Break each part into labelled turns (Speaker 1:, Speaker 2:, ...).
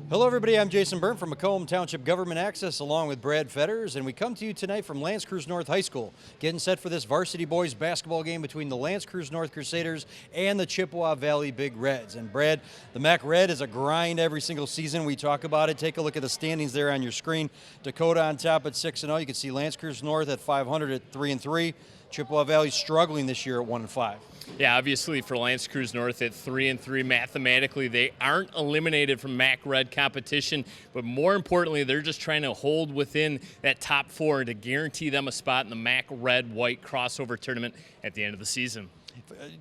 Speaker 1: Hello everybody, I'm Jason Burnt from Macomb Township Government Access along with Brad Fetters, and we come to you tonight from L'Anse Creuse North High School, getting set for this varsity boys basketball game between the L'Anse Creuse North Crusaders and the Chippewa Valley Big Reds. And Brad, the Mac Red is a grind every single season. We talk about it. Take a look at the standings there on your screen. Dakota on top at 6-0. You can see L'Anse Creuse North at 500 at 3-3. Chippewa Valley struggling this year at 1-5.
Speaker 2: Yeah, obviously for L'Anse Creuse North at 3-3, mathematically they aren't eliminated from MAC Red competition, but more importantly, they're just trying to hold within that top four to guarantee them a spot in the MAC Red White crossover tournament at the end of the season.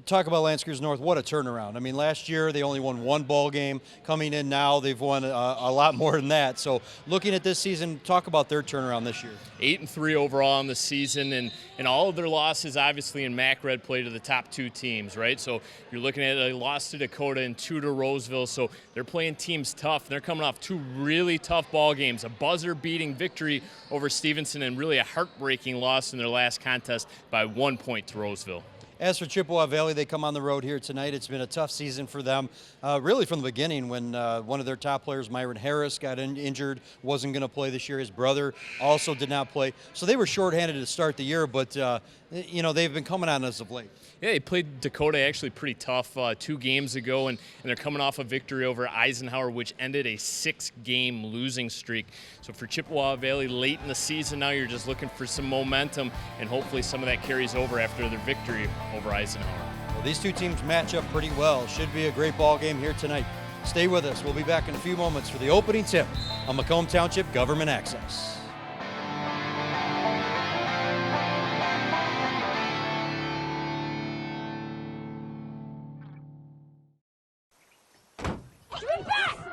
Speaker 1: Talk about L'Anse Creuse North, what a turnaround. I mean, last year they only won one ball game. Coming in now, they've won a lot more than that. So looking at this season, talk about their turnaround this year.
Speaker 2: 8-3 overall in the season, and all of their losses obviously in MAC Red play to the top two teams, right? So you're looking at a loss to Dakota and 2 to Roseville, so they're playing teams tough. They're coming off 2 really tough ball games, a buzzer-beating victory over Stevenson and really a heartbreaking loss in their last contest by 1 point to Roseville.
Speaker 1: As for Chippewa Valley, they come on the road here tonight. It's been a tough season for them, really from the beginning when one of their top players, Myron Harris, got injured, wasn't going to play this year. His brother also did not play. So they were shorthanded to start the year, but, you know, they've been coming on as of late.
Speaker 2: Yeah, they played Dakota actually pretty tough 2 games ago, and they're coming off a victory over Eisenhower, which ended a 6-game losing streak. So for Chippewa Valley late in the season now, you're just looking for some momentum, and hopefully some of that carries over after their victory over Eisenhower.
Speaker 1: Well, these two teams match up pretty well. Should be a great ball game here tonight. Stay with us. We'll be back in a few moments for the opening tip on Macomb Township Government Access.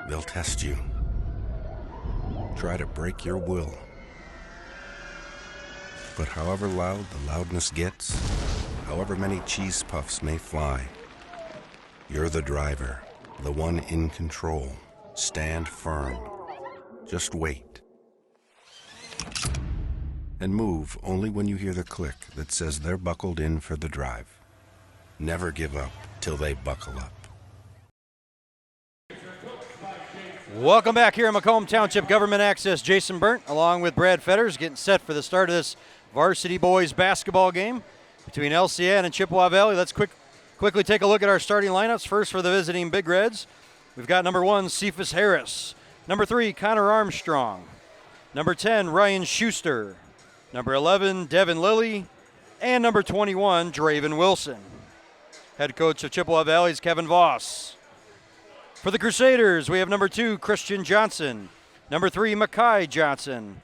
Speaker 3: They'll test you. Try to break your will. But however loud the loudness gets, however many cheese puffs may fly, you're the driver, the one in control. Stand firm. Just wait. And move only when you hear the click that says they're buckled in for the drive. Never give up till they buckle up.
Speaker 1: Welcome back here in Macomb Township Government Access. Jason Burnt along with Brad Fetters getting set for the start of this varsity boys basketball game between LCN and Chippewa Valley. Let's quickly take a look at our starting lineups. First for the visiting Big Reds, we've got number 1, Cephas Harris. Number 3, Connor Armstrong. Number 10, Ryan Schuster. Number 11, Devin Lilly. And number 21, Draven Wilson. Head coach of Chippewa Valley is Kevin Voss. For the Crusaders, we have number 2, Christian Johnson. Number 3, Mackay Johnson.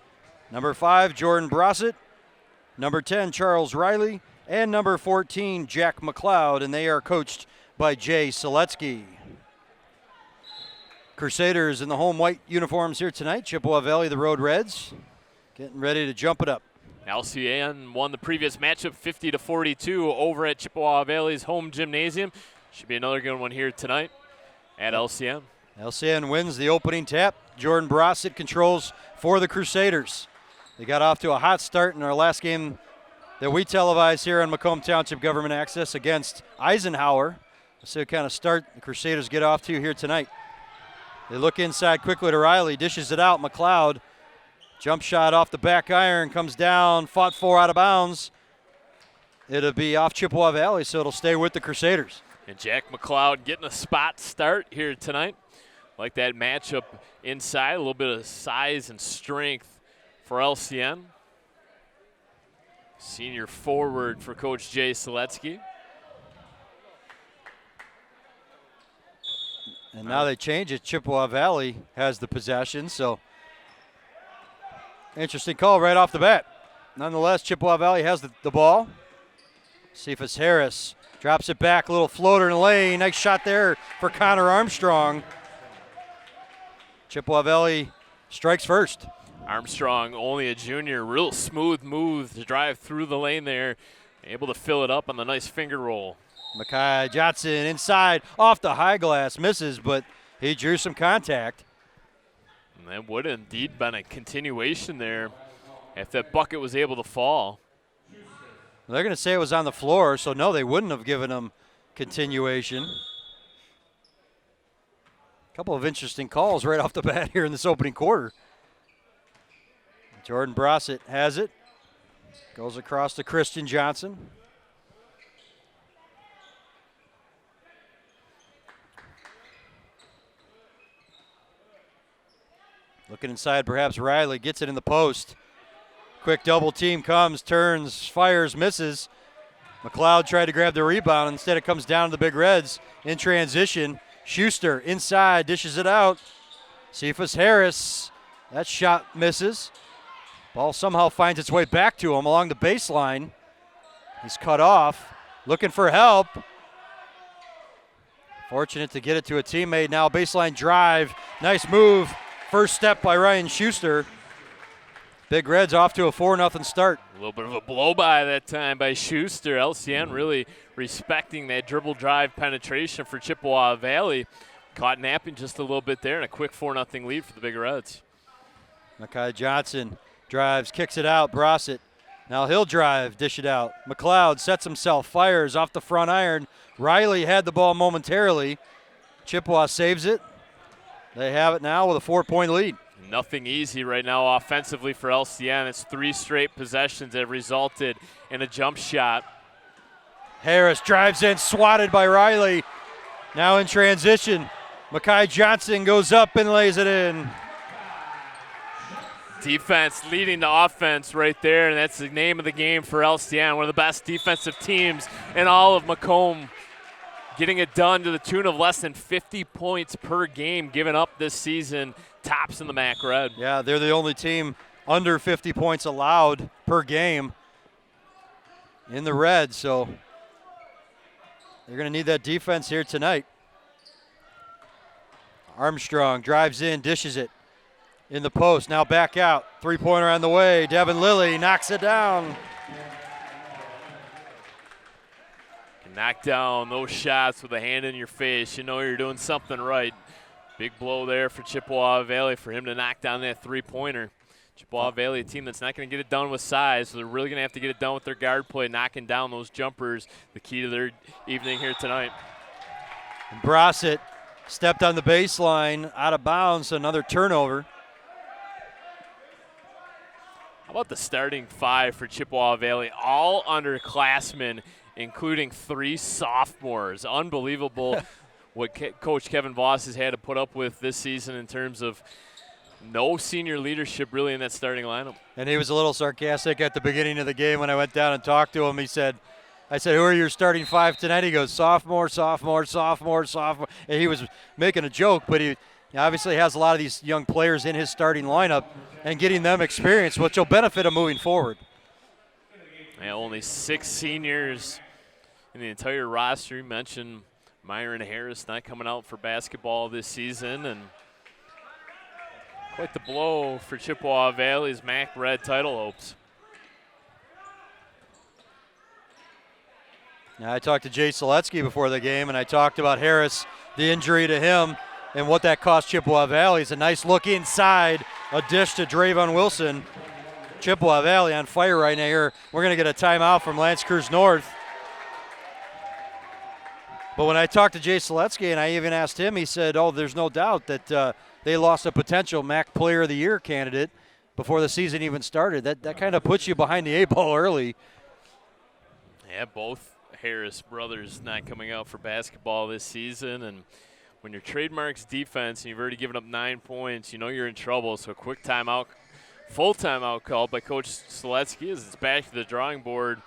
Speaker 1: Number 5, Jordan Brossett. Number 10, Charles Riley. And number 14, Jack McLeod, and they are coached by Jay Seletsky. Crusaders in the home white uniforms here tonight. Chippewa Valley, the Road Reds, getting ready to jump it up.
Speaker 4: LCN won the previous matchup 50-42 over at Chippewa Valley's home gymnasium. Should be another good one here tonight at LCN.
Speaker 1: LCN wins the opening tap. Jordan Brossett controls for the Crusaders. They got off to a hot start in our last game that we televised here on Macomb Township Government Access against Eisenhower. Let's see what kind of start the Crusaders get off to here tonight. They look inside quickly to Riley, dishes it out. McLeod, jump shot off the back iron, comes down, fought for out of bounds. It'll be off Chippewa Valley, so it'll stay with the Crusaders.
Speaker 4: And Jack McLeod getting a spot start here tonight. Like that matchup inside, a little bit of size and strength for LCN. Senior forward for Coach Jay Seletsky.
Speaker 1: And now they change it. Chippewa Valley has the possession, so interesting call right off the bat. Nonetheless, Chippewa Valley has the ball. Cephas Harris drops it back, a little floater in the lane. Nice shot there for Connor Armstrong. Chippewa Valley strikes first.
Speaker 4: Armstrong, only a junior, real smooth move to drive through the lane there. Able to fill it up on the nice finger roll.
Speaker 1: Mackay Johnson inside, off the high glass, misses, but he drew some contact.
Speaker 4: And that would have indeed been a continuation there if that bucket was able to fall.
Speaker 1: They're going to say it was on the floor, so no, they wouldn't have given him continuation. couple of interesting calls right off the bat here in this opening quarter. Jordan Brossett has it. Goes across to Christian Johnson. Looking inside, perhaps Riley gets it in the post. Quick double team comes, turns, fires, misses. McLeod tried to grab the rebound. Instead, it comes down to the Big Reds in transition. Schuster inside, dishes it out. Cephas Harris, that shot misses. Ball somehow finds its way back to him along the baseline. He's cut off, looking for help. Fortunate to get it to a teammate now. Baseline drive, nice move. First step by Ryan Schuster. Big Reds off to a 4-0 start.
Speaker 4: A little bit of a blow-by that time by Schuster. LCN really respecting that dribble drive penetration for Chippewa Valley. Caught napping just a little bit there, and a quick 4-0 lead for the Big Reds.
Speaker 1: Makai Johnson drives, kicks it out. Brossett. Now he'll drive, dish it out. McLeod sets himself, fires off the front iron. Riley had the ball momentarily. Chippewa saves it. They have it now with a 4-point lead.
Speaker 4: Nothing easy right now offensively for LCN. It's 3 straight possessions that have resulted in a jump shot.
Speaker 1: Harris drives in, swatted by Riley. Now in transition, Makai Johnson goes up and lays it in.
Speaker 4: Defense leading to offense right there, and that's the name of the game for LCN. One of the best defensive teams in all of Macomb. Getting it done to the tune of less than 50 points per game given up this season. Tops in the MAC Red.
Speaker 1: Yeah, they're the only team under 50 points allowed per game in the Red, so they're going to need that defense here tonight. Armstrong drives in, dishes it in the post. Now back out. Three-pointer on the way. Devin Lilly knocks it down.
Speaker 4: Knock down those shots with a hand in your face. You know you're doing something right. Big blow there for Chippewa Valley for him to knock down that three-pointer. Chippewa Valley, a team that's not going to get it done with size, so they're really going to have to get it done with their guard play, knocking down those jumpers, the key to their evening here tonight.
Speaker 1: And Brossett stepped on the baseline, out of bounds, another turnover.
Speaker 4: How about the starting 5 for Chippewa Valley? All underclassmen, including 3 sophomores. Unbelievable what Coach Kevin Voss has had to put up with this season in terms of no senior leadership really in that starting lineup.
Speaker 1: And he was a little sarcastic at the beginning of the game when I went down and talked to him. I said, who are your starting 5 tonight? He goes, sophomore, sophomore, sophomore, sophomore. And he was making a joke, but he obviously has a lot of these young players in his starting lineup and getting them experience, which will benefit him moving forward.
Speaker 4: Yeah, only 6 seniors in the entire roster. You mentioned Myron Harris not coming out for basketball this season, and quite the blow for Chippewa Valley's MAC Red title hopes.
Speaker 1: Now, I talked to Jay Seletsky before the game, and I talked about Harris, the injury to him, and what that cost Chippewa Valley. It's a nice look inside, a dish to Drayvon Wilson. Chippewa Valley on fire right now here. We're going to get a timeout from L'Anse Creuse North. But when I talked to Jay Seletsky, and I even asked him, he said, there's no doubt that they lost a potential MAC Player of the Year candidate before the season even started. That kind of puts you behind the 8-ball early.
Speaker 4: Yeah, both Harris brothers not coming out for basketball this season, and when your trademark's defense and you've already given up 9 points, you know you're in trouble. So a quick timeout, full timeout called by Coach Seletsky as it's back to the drawing board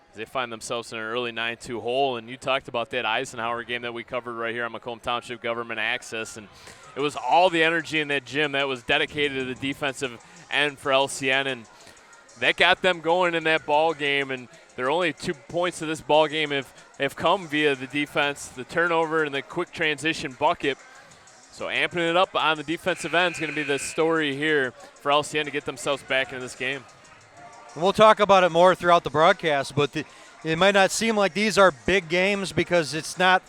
Speaker 4: as they find themselves in an early 9-2 hole. And you talked about that Eisenhower game that we covered right here on Macomb Township Government Access, and it was all the energy in that gym that was dedicated to the defensive end for LCN, and that got them going in that ball game. And their only 2 points of this ball game have come via the defense, the turnover, and the quick transition bucket. So amping it up on the defensive end is going to be the story here for LCN to get themselves back into this game.
Speaker 1: And we'll talk about it more throughout the broadcast, but it might not seem like these are big games because it's not,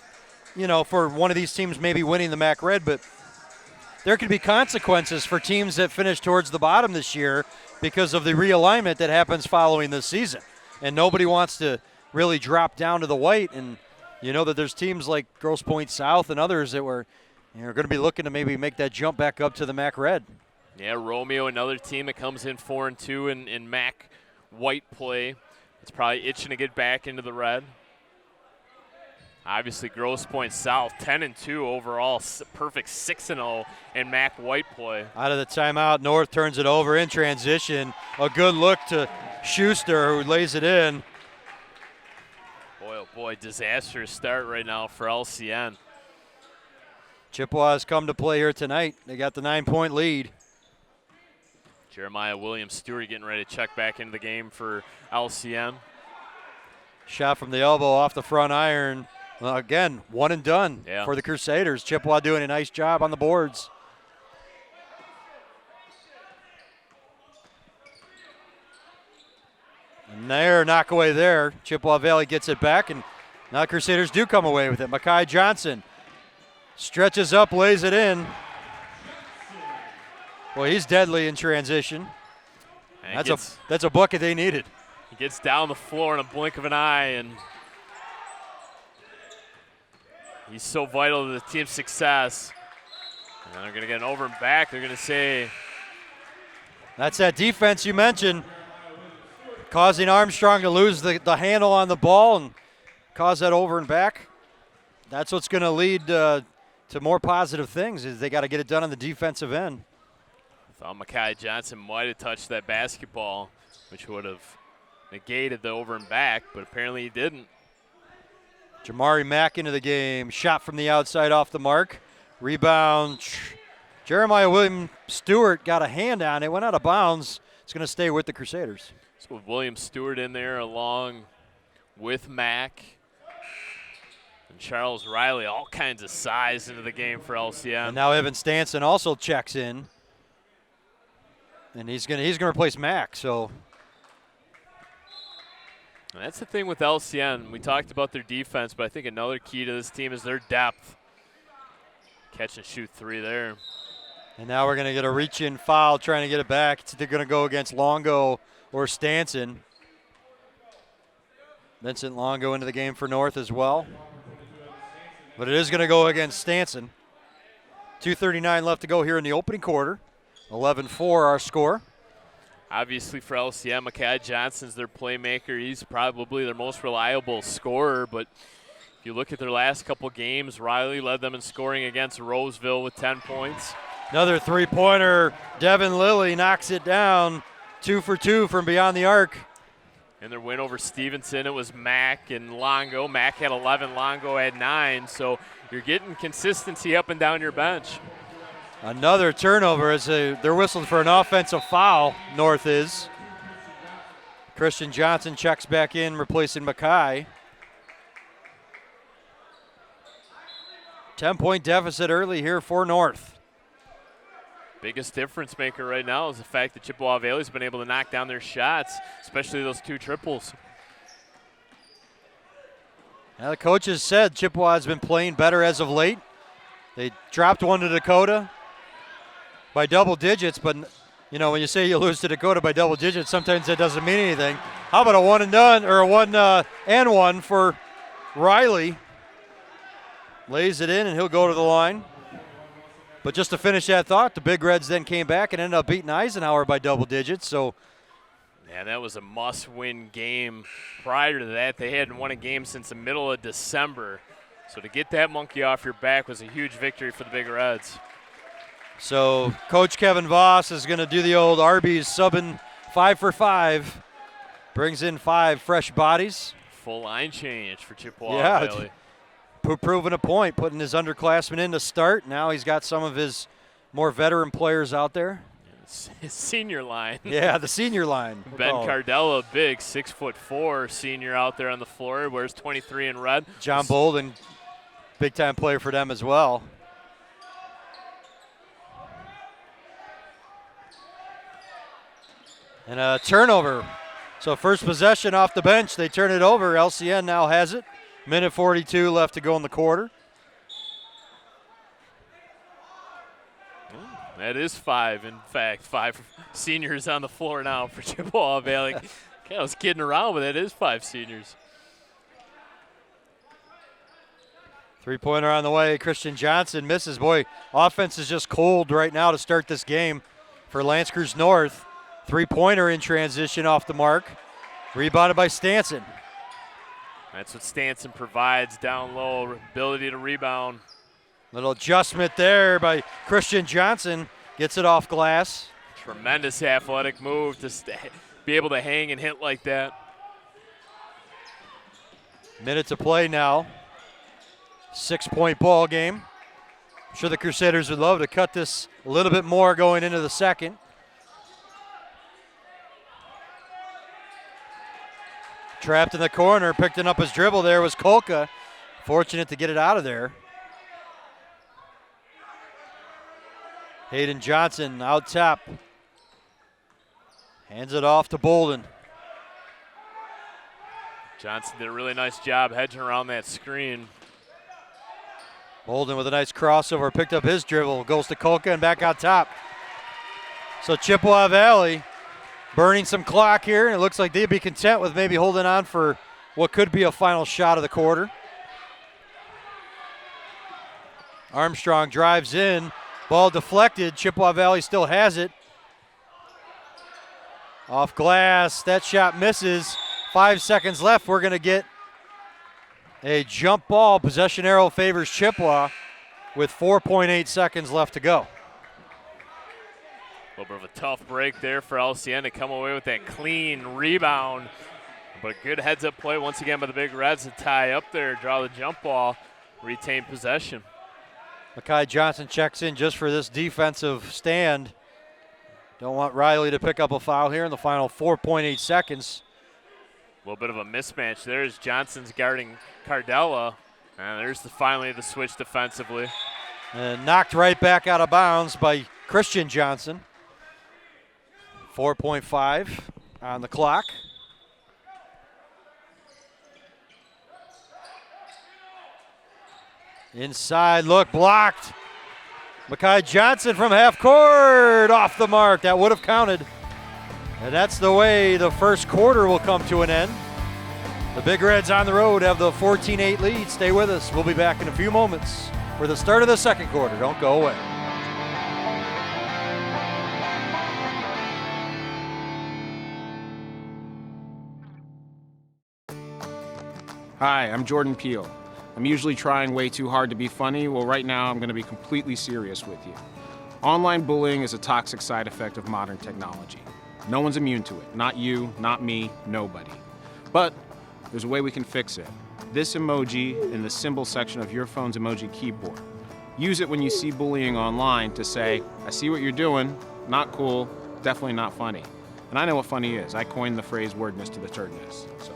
Speaker 1: for one of these teams maybe winning the MAC Red, but there could be consequences for teams that finish towards the bottom this year because of the realignment that happens following this season. And nobody wants to really drop down to the white. And you know that there's teams like Grosse Pointe South and others that were You're going to be looking to maybe make that jump back up to the MAC Red.
Speaker 4: Yeah, Romeo, another team that comes in 4-2 in MAC white play. It's probably itching to get back into the red. Obviously, Grosse Pointe South, 10-2 overall, perfect 6-0 in MAC white play.
Speaker 1: Out of the timeout, North turns it over in transition. A good look to Schuster, who lays it in.
Speaker 4: Boy, oh boy, disastrous start right now for LCN.
Speaker 1: Chippewa has come to play here tonight. They got the 9-point lead.
Speaker 4: Jeremiah Williams-Stewart getting ready to check back into the game for LCN.
Speaker 1: Shot from the elbow off the front iron. Well, again, one and done for the Crusaders. Chippewa doing a nice job on the boards. And there, knock away there. Chippewa Valley gets it back, and now the Crusaders do come away with it. Mackay Johnson stretches up, lays it in. Well, he's deadly in transition. That's a bucket they needed.
Speaker 4: He gets down the floor in a blink of an eye, and he's so vital to the team's success. And they're going to get an over and back. They're going to say.
Speaker 1: That's that defense you mentioned, causing Armstrong to lose the handle on the ball and cause that over and back. That's what's going to lead to more positive things, is they got to get it done on the defensive end.
Speaker 4: I thought Mackay Johnson might have touched that basketball, which would have negated the over and back, but apparently he didn't.
Speaker 1: Jamari Mack into the game. Shot from the outside off the mark. Rebound. Jeremiah Williams-Stewart got a hand on it. Went out of bounds. It's going to stay with the Crusaders.
Speaker 4: So with Williams-Stewart in there along with Mack and Charles Riley, all kinds of size into the game for LCN.
Speaker 1: And now Evan Stanson also checks in. And he's going to replace Mack. So
Speaker 4: and that's the thing with LCN. We talked about their defense, but I think another key to this team is their depth. Catch and shoot three there.
Speaker 1: And now we're going to get a reach-in foul trying to get it back. They're going to go against Longo or Stanson. Vincent Longo into the game for North as well. But it is going to go against Stanson. 2:39 left to go here in the opening quarter. 11-4 our score.
Speaker 4: Obviously for LCM, Mackay Johnson's their playmaker. He's probably their most reliable scorer, but if you look at their last couple games, Riley led them in scoring against Roseville with 10 points.
Speaker 1: Another three-pointer. Devin Lilly knocks it down. 2 for 2 from beyond the arc.
Speaker 4: In their win over Stevenson, it was Mack and Longo. Mack had 11, Longo had 9, so you're getting consistency up and down your bench.
Speaker 1: Another turnover as they're whistling for an offensive foul, North is. Christian Johnson checks back in, replacing Mackay. 10-point deficit early here for North.
Speaker 4: Biggest difference maker right now is the fact that Chippewa Valley's been able to knock down their shots, especially those 2 triples.
Speaker 1: Now the coaches said Chippewa has been playing better as of late. They dropped one to Dakota by double digits, but you know, when you say you lose to Dakota by double digits, sometimes that doesn't mean anything. How about a one and done, or a one and one for Riley? Lays it in, and he'll go to the line. But just to finish that thought, the Big Reds then came back and ended up beating Eisenhower by double digits. So,
Speaker 4: yeah, that was a must-win game. Prior to that, they hadn't won a game since the middle of December. So to get that monkey off your back was a huge victory for the Big Reds.
Speaker 1: So Coach Kevin Voss is going to do the old Arby's subbing 5 for 5. Brings in 5 fresh bodies.
Speaker 4: Full line change for Chippewa Valley.
Speaker 1: Proving a point, putting his underclassmen in to start. Now he's got some of his more veteran players out there.
Speaker 4: His senior line.
Speaker 1: Yeah, the senior line.
Speaker 4: Ben Cardella, big 6'4" senior out there on the floor, wears 23 in red.
Speaker 1: John Bolden, big-time player for them as well. And a turnover. So first possession off the bench, they turn it over. LCN now has it. Minute 42 left to go in the quarter.
Speaker 4: That is 5, in fact. 5 seniors on the floor now for Chippewa Valley. I was kidding around, but that is 5 seniors.
Speaker 1: Three-pointer on the way. Christian Johnson misses. Boy, offense is just cold right now to start this game for L'Anse Creuse North. Three-pointer in transition off the mark. Rebounded by Stanson.
Speaker 4: That's what Stanson provides down low, ability to rebound.
Speaker 1: Little adjustment there by Christian Johnson. Gets it off glass.
Speaker 4: Tremendous athletic move to be able to hang and hit like that.
Speaker 1: Minute to play now. 6-point ball game. I'm sure the Crusaders would love to cut this a little bit more going into the second. Trapped in the corner, picking up his dribble there was Kolka. Fortunate to get it out of there. Hayden Johnson out top. Hands it off to Bolden.
Speaker 4: Johnson did a really nice job hedging around that screen.
Speaker 1: Bolden with a nice crossover, picked up his dribble, goes to Kolka and back out top. So Chippewa Valley burning some clock here, and it looks like they'd be content with maybe holding on for what could be a final shot of the quarter. Armstrong drives in, ball deflected, Chippewa Valley still has it. Off glass, that shot misses. 5 seconds left, we're gonna get a jump ball. Possession arrow favors Chippewa with 4.8 seconds left to go.
Speaker 4: A little bit of a tough break there for LCN to come away with that clean rebound. But a good heads-up play once again by the Big Reds to tie up there, draw the jump ball, retain possession.
Speaker 1: Makai Johnson checks in just for this defensive stand. Don't want Riley to pick up a foul here in the final 4.8 seconds.
Speaker 4: A little bit of a mismatch there as Johnson's guarding Cardella. And there's finally the switch defensively.
Speaker 1: And knocked right back out of bounds by Christian Johnson. 4.5 on the clock. Inside look blocked. Makai Johnson from half court off the mark. That would have counted. And that's the way the first quarter will come to an end. The Big Reds on the road have the 14-8 lead. Stay with us. We'll be back in a few moments for the start of the second quarter. Don't go away.
Speaker 5: Hi, I'm Jordan Peele. I'm usually trying way too hard to be funny. Well, right now I'm going to be completely serious with you. Online bullying is a toxic side effect of modern technology. No one's immune to it. Not you, not me, nobody. But there's a way we can fix it. This emoji in the symbol section of your phone's emoji keyboard. Use it when you see bullying online to say, I see what you're doing, not cool, definitely not funny. And I know what funny is. I coined the phrase wordness to the turdness. So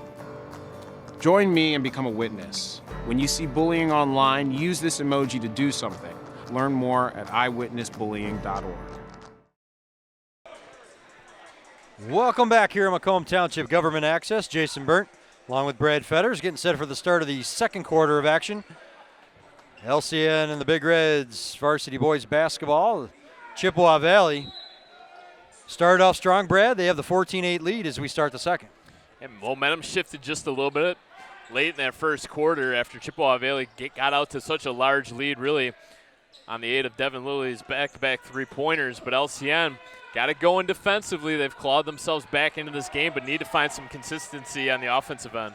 Speaker 5: join me and become a witness. When you see bullying online, use this emoji to do something. Learn more at eyewitnessbullying.org.
Speaker 1: Welcome back here at Macomb Township Government Access. Jason Burnt along with Brad Fetters getting set for the start of the second quarter of action. LCN and the Big Reds varsity boys basketball. Chippewa Valley started off strong, Brad. They have the 14-8 lead as we start the second.
Speaker 4: And momentum shifted just a little bit late in that first quarter after Chippewa Valley got out to such a large lead, really, on the aid of Devin Lilly's back-to-back three-pointers. But LCN got it going defensively. They've clawed themselves back into this game, but need to find some consistency on the offensive end.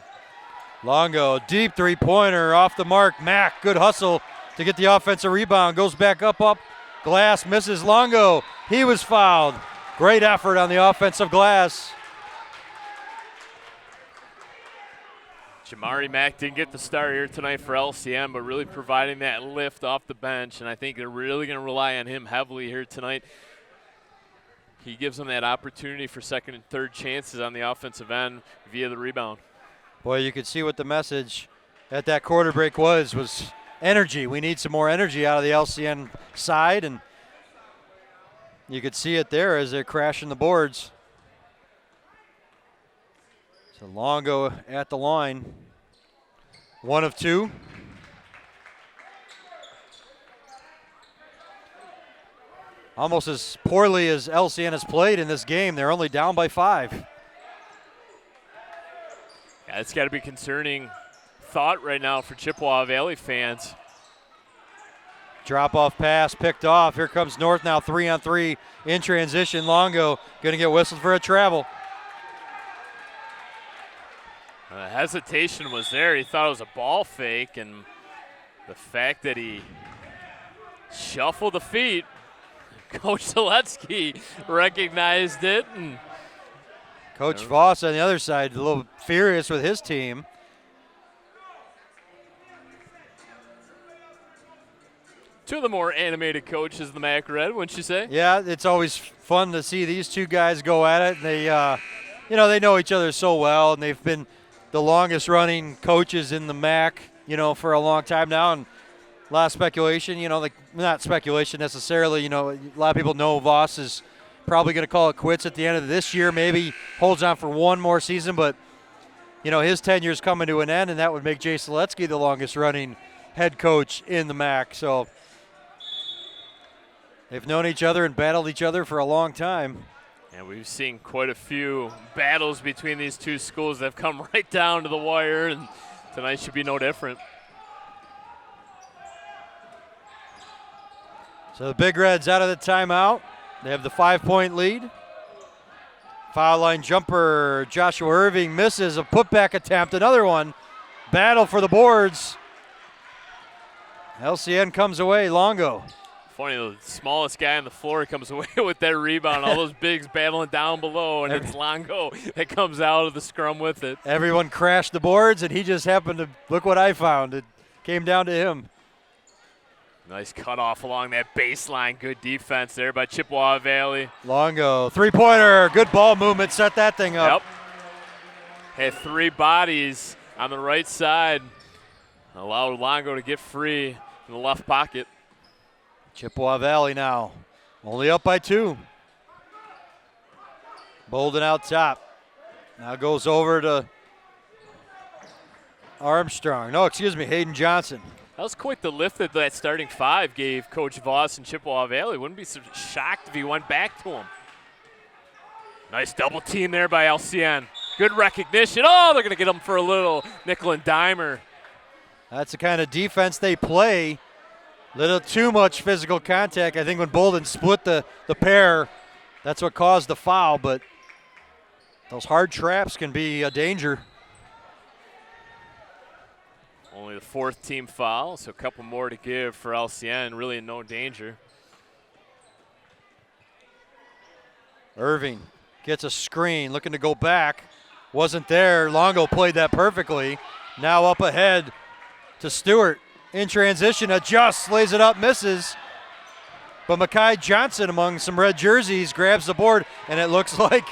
Speaker 1: Longo, deep three-pointer off the mark. Mack, good hustle to get the offensive rebound. Goes back up. Glass misses Longo. He was fouled. Great effort on the offensive glass.
Speaker 4: Jamari Mack didn't get the start here tonight for LCN, but really providing that lift off the bench, and I think they're really going to rely on him heavily here tonight. He gives them that opportunity for second and third chances on the offensive end via the rebound.
Speaker 1: Boy, you could see what the message at that quarter break was energy. We need some more energy out of the LCN side, and you could see it there as they're crashing the boards. So Longo at the line. 1 of 2. Almost as poorly as LCN has played in this game. They're only down by 5.
Speaker 4: Yeah, it's got to be concerning thought right now for Chippewa Valley fans.
Speaker 1: Drop-off pass picked off. Here comes North now 3-on-3 in transition. Longo going to get whistled for a travel.
Speaker 4: Hesitation was there. He thought it was a ball fake, and the fact that he shuffled the feet, Coach Seletsky recognized it. And
Speaker 1: Coach Voss on the other side, a little furious with his team.
Speaker 4: Two of the more animated coaches in the MAC Red, wouldn't you say?
Speaker 1: Yeah, it's always fun to see these two guys go at it. And they, they know each other so well, and they've been the longest running coaches in the MAC, for a long time now. And a lot of speculation, not speculation necessarily. A lot of people know Voss is probably going to call it quits at the end of this year, maybe holds on for one more season. But, his tenure is coming to an end, and that would make Jay Seletsky the longest running head coach in the MAC. So they've known each other and battled each other for a long time.
Speaker 4: And we've seen quite a few battles between these two schools that have come right down to the wire, and tonight should be no different.
Speaker 1: So the Big Reds out of the timeout. They have the 5-point lead. Foul line jumper, Joshua Irving misses a putback attempt, another one. Battle for the boards. LCN comes away, Longo.
Speaker 4: Funny, the smallest guy on the floor comes away with that rebound. All those bigs battling down below, and it's Longo that comes out of the scrum with it.
Speaker 1: Everyone crashed the boards, and he just happened to, look what I found. It came down to him.
Speaker 4: Nice cutoff along that baseline. Good defense there by Chippewa Valley.
Speaker 1: Longo, three-pointer, good ball movement, set that thing up.
Speaker 4: Yep. Had three bodies on the right side. Allowed Longo to get free in the left pocket.
Speaker 1: Chippewa Valley now, only up by 2. Bolden out top. Now goes over to Armstrong. No, excuse me, Hayden Johnson.
Speaker 4: That was quite the lift that starting 5 gave Coach Voss and Chippewa Valley. Wouldn't be so shocked if he went back to him. Nice double team there by LCN. Good recognition. Oh, they're going to get him for a little nickel and dimer.
Speaker 1: That's the kind of defense they play. Little too much physical contact. I think when Bolden split the pair, that's what caused the foul, but those hard traps can be a danger.
Speaker 4: Only the 4th team foul, so a couple more to give for LCN. Really in no danger.
Speaker 1: Irving gets a screen, looking to go back. Wasn't there. Longo played that perfectly. Now up ahead to Stewart. In transition, adjusts, lays it up, misses. But Makai Johnson among some red jerseys grabs the board, and it looks like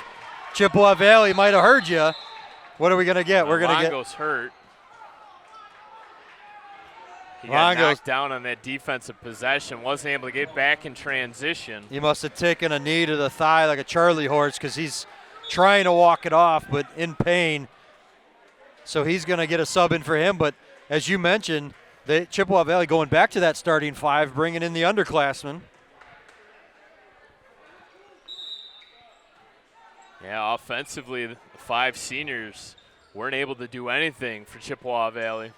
Speaker 1: Chippewa Valley might have heard you. What are we going to get? We're going to get.
Speaker 4: Longo's hurt. He got knocked down on that defensive possession. Wasn't able to get back in transition.
Speaker 1: He must have taken a knee to the thigh like a Charlie horse because he's trying to walk it off, but in pain. So he's going to get a sub in for him. But as you mentioned, Chippewa Valley going back to that starting 5, bringing in the underclassmen.
Speaker 4: Yeah, offensively, the 5 seniors weren't able to do anything for Chippewa Valley.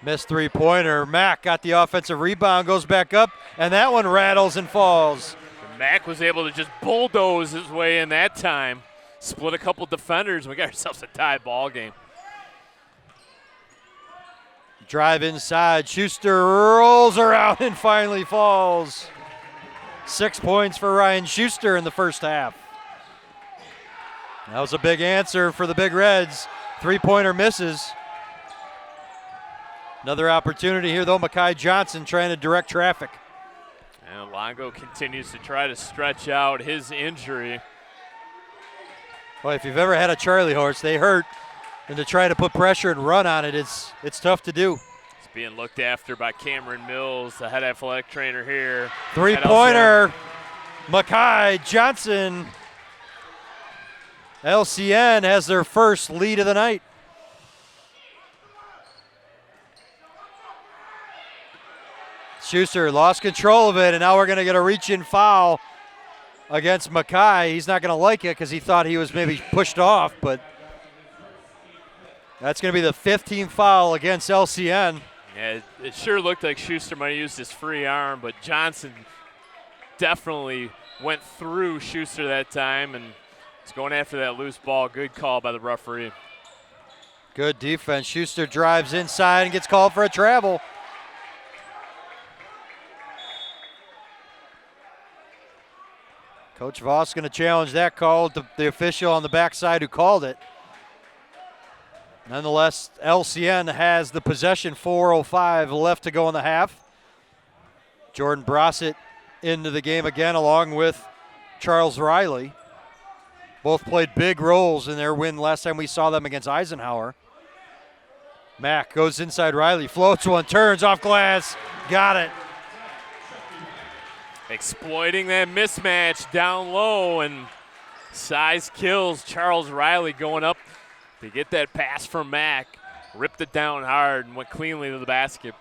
Speaker 1: Missed three-pointer. Mack got the offensive rebound, goes back up, and that one rattles and falls.
Speaker 4: And Mack was able to just bulldoze his way in that time. Split a couple defenders, and we got ourselves a tie ball game.
Speaker 1: Drive inside. Schuster rolls around and finally falls. 6 points for Ryan Schuster in the first half. That was a big answer for the Big Reds. Three-pointer misses. Another opportunity here, though. Makai Johnson trying to direct traffic.
Speaker 4: And Longo continues to try to stretch out his injury.
Speaker 1: Well, if you've ever had a Charlie horse, they hurt. And to try to put pressure and run on it, it's tough to do.
Speaker 4: It's being looked after by Cameron Mills, the head athletic trainer here.
Speaker 1: Three-pointer, Makai Johnson. LCN has their first lead of the night. Schuster lost control of it, and now we're going to get a reach-in foul against Makai. He's not going to like it because he thought he was maybe pushed off, but that's going to be the 15th foul against LCN.
Speaker 4: Yeah, it sure looked like Schuster might have used his free arm, but Johnson definitely went through Schuster that time and is going after that loose ball. Good call by the referee.
Speaker 1: Good defense. Schuster drives inside and gets called for a travel. Coach Voss going to challenge that call, the official on the backside who called it. Nonetheless, LCN has the possession, 4:05 left to go in the half. Jordan Brossett into the game again along with Charles Riley. Both played big roles in their win last time we saw them against Eisenhower. Mack goes inside Riley, floats one, turns off glass, got it.
Speaker 4: Exploiting that mismatch down low, and size kills. Charles Riley going up to get that pass from Mack. Ripped it down hard and went cleanly to the basket.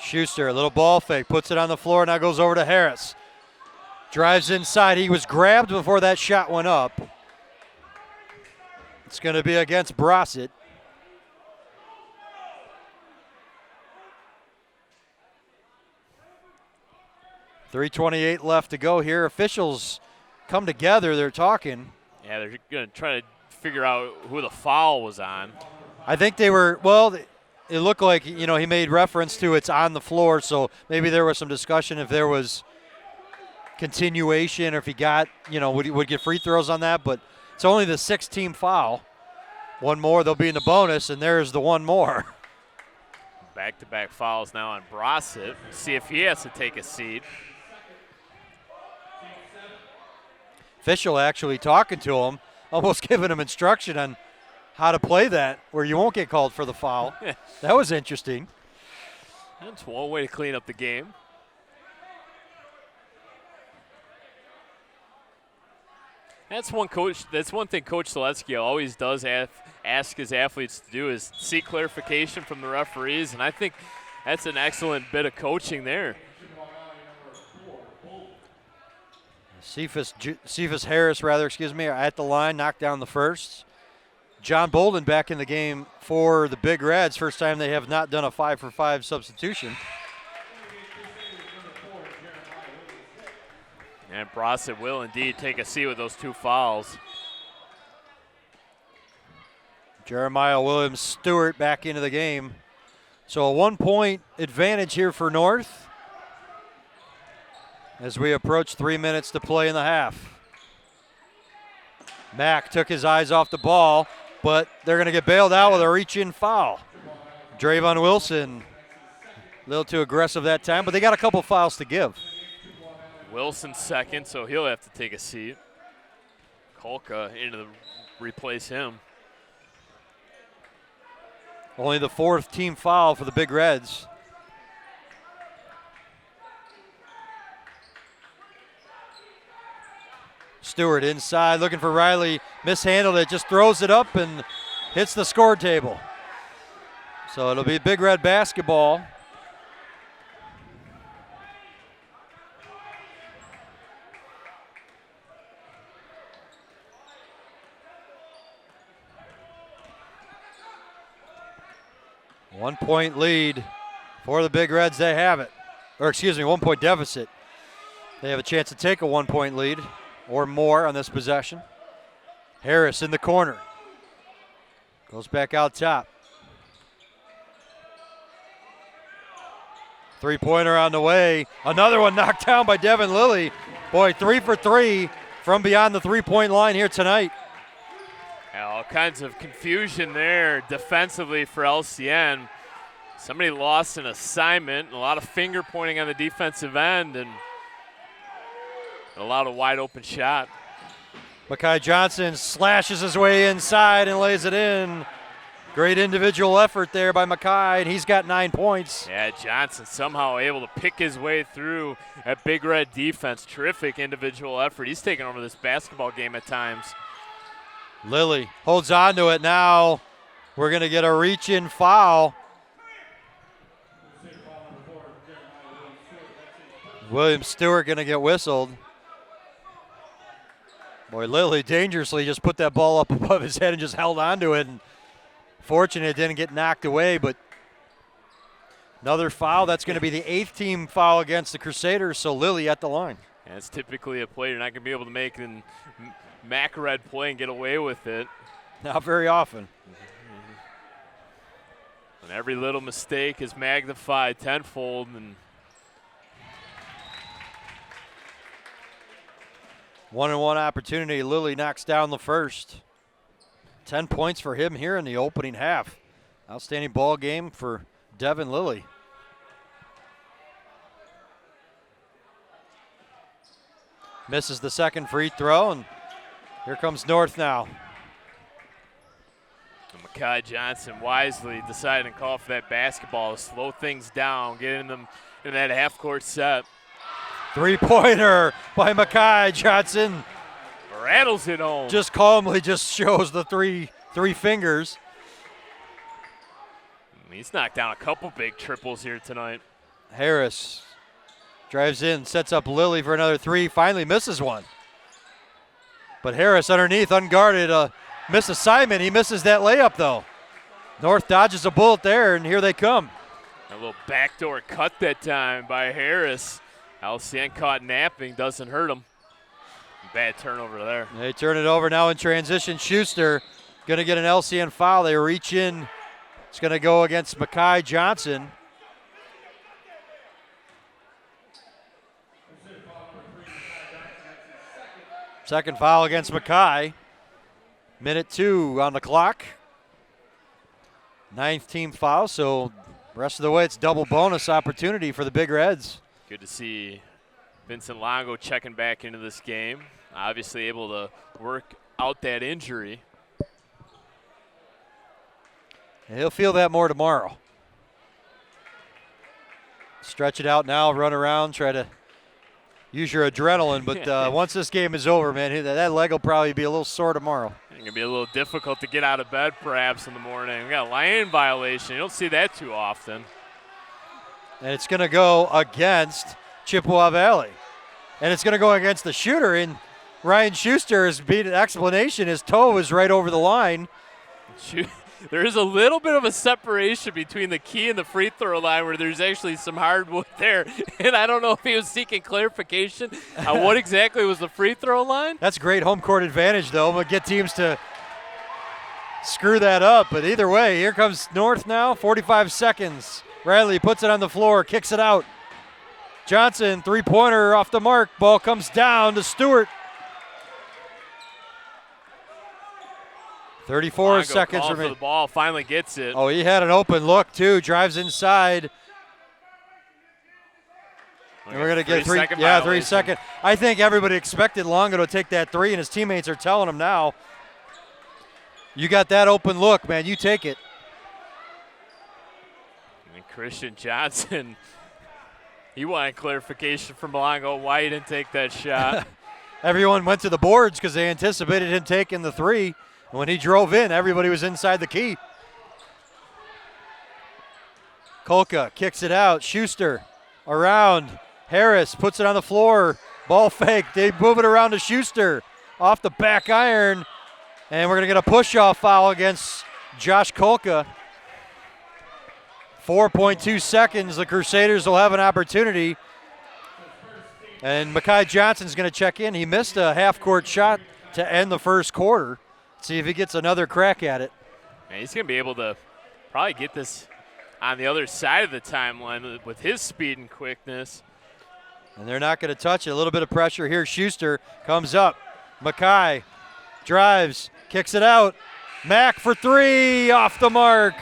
Speaker 1: Schuster, a little ball fake, puts it on the floor, now goes over to Harris. Drives inside. He was grabbed before that shot went up. It's going to be against Brossett. .328 left to go here. Officials come together. They're talking.
Speaker 4: Yeah, they're going to try to figure out who the foul was on.
Speaker 1: I think they were, well, it looked like, he made reference to it's on the floor, so maybe there was some discussion if there was continuation or if he got, would get free throws on that, but it's only the 6th-team foul. One more, they'll be in the bonus, and there's the one more.
Speaker 4: Back-to-back fouls now on Brossett. See if he has to take a seat.
Speaker 1: Official actually talking to him, almost giving him instruction on how to play that where you won't get called for the foul. That was interesting.
Speaker 4: That's one way to clean up the game. That's one thing Coach Seletsky always does ask his athletes to do is seek clarification from the referees, and I think that's an excellent bit of coaching there.
Speaker 1: Cephas Harris, are at the line, knocked down the first. John Bolden back in the game for the Big Reds. First time they have not done a 5-for-5 substitution.
Speaker 4: And Brossett will indeed take a seat with those two fouls.
Speaker 1: Jeremiah Williams-Stewart back into the game. So a 1-point advantage here for North as we approach 3 minutes to play in the half. Mack took his eyes off the ball, but they're going to get bailed out with a reach-in foul. Drayvon Wilson, a little too aggressive that time, but they got a couple fouls to give.
Speaker 4: Wilson second, so he'll have to take a seat. Kolka replace him.
Speaker 1: Only the 4th team foul for the Big Reds. Stewart inside, looking for Riley, mishandled it, just throws it up and hits the score table. So it'll be Big Red basketball. One-point lead for the Big Reds. They have it. 1-point deficit. They have a chance to take a 1-point lead or more on this possession. Harris in the corner. Goes back out top. Three-pointer on the way. Another one knocked down by Devin Lilly. Boy, 3 for 3 from beyond the three-point line here tonight.
Speaker 4: All kinds of confusion there defensively for LCN. Somebody lost an assignment, a lot of finger pointing on the defensive end, and allowed a wide open shot.
Speaker 1: Makai Johnson slashes his way inside and lays it in. Great individual effort there by Makai, and he's got 9 points.
Speaker 4: Yeah, Johnson somehow able to pick his way through a Big Red defense. Terrific individual effort. He's taken over this basketball game at times.
Speaker 1: Lilly holds on to it now. We're going to get a reach-in foul. Williams-Stewart going to get whistled. Boy, Lilly dangerously just put that ball up above his head and just held on to it and Fortunate it didn't get knocked away, but another foul. That's going to be the 8th team foul against the Crusaders, so Lilly at the line.
Speaker 4: And it's typically a play you're not going to be able to make in Mac-Red play and get away with it.
Speaker 1: Not very often.
Speaker 4: And every little mistake is magnified tenfold. And
Speaker 1: 1-on-1 opportunity. Lilly knocks down the first. 10 points for him here in the opening half. Outstanding ball game for Devin Lilly. Misses the second free throw, and here comes North now.
Speaker 4: And Mekhi Johnson wisely deciding to call for that basketball to slow things down, getting them in that half-court set.
Speaker 1: Three-pointer by Mekhi Johnson.
Speaker 4: Rattles it home.
Speaker 1: Just calmly just shows the three fingers.
Speaker 4: He's knocked down a couple big triples here tonight.
Speaker 1: Harris drives in, sets up Lilly for another three, finally misses one. But Harris underneath, unguarded, missed assignment. He misses that layup, though. North dodges a bullet there, and here they come.
Speaker 4: A little backdoor cut that time by Harris. LCN caught napping, doesn't hurt him. Bad turnover there.
Speaker 1: They turn it over now in transition. Schuster going to get an LCN foul. They reach in. It's going to go against Mekhi Johnson. Second foul against Mekhi. Minute 2 on the clock. 9th team foul, so rest of the way it's double bonus opportunity for the Big Reds.
Speaker 4: Good to see Vincent Longo checking back into this game. Obviously able to work out that injury.
Speaker 1: And he'll feel that more tomorrow. Stretch it out now, run around, try to use your adrenaline. But once this game is over, man, that leg will probably be a little sore tomorrow.
Speaker 4: It's going to be a little difficult to get out of bed perhaps in the morning. We got a lane violation. You don't see that too often.
Speaker 1: And it's going to go against Chippewa Valley. And it's going to go against the shooter. And Ryan Schuster has beat an explanation. His toe is right over the line.
Speaker 4: There is a little bit of a separation between the key and the free throw line where there's actually some hardwood there. And I don't know if he was seeking clarification on what exactly was the free throw line.
Speaker 1: That's great home court advantage, though. We'll get teams to screw that up. But either way, here comes North now, 45 seconds. Riley puts it on the floor, kicks it out. Johnson, three-pointer off the mark. Ball comes down to Stewart. 34
Speaker 4: Longo
Speaker 1: seconds
Speaker 4: for
Speaker 1: remaining.
Speaker 4: the ball, finally gets it.
Speaker 1: Oh, he had an open look, too. Drives inside. And we're going to get 3 second. Yeah, 3 second. I think everybody expected Longo to take that three, and his teammates are telling him now, you got that open look, man. You take it.
Speaker 4: And Christian Johnson, he wanted clarification from Longo why he didn't take that shot.
Speaker 1: Everyone went to the boards because they anticipated him taking the three. And when he drove in, everybody was inside the key. Kolka kicks it out. Schuster around. Harris puts it on the floor. Ball fake. They move it around to Schuster. Off the back iron. And we're going to get a push-off foul against Josh Kolka. 4.2 seconds. The Crusaders will have an opportunity. And Mekhi Johnson's going to check in. He missed a half-court shot to end the first quarter. See if he gets another crack at it.
Speaker 4: Man, he's going to be able to probably get this on the other side of the timeline with his speed and quickness.
Speaker 1: And they're not going to touch it. A little bit of pressure here. Schuster comes up. Mekhi drives, kicks it out. Mack for three, off the mark.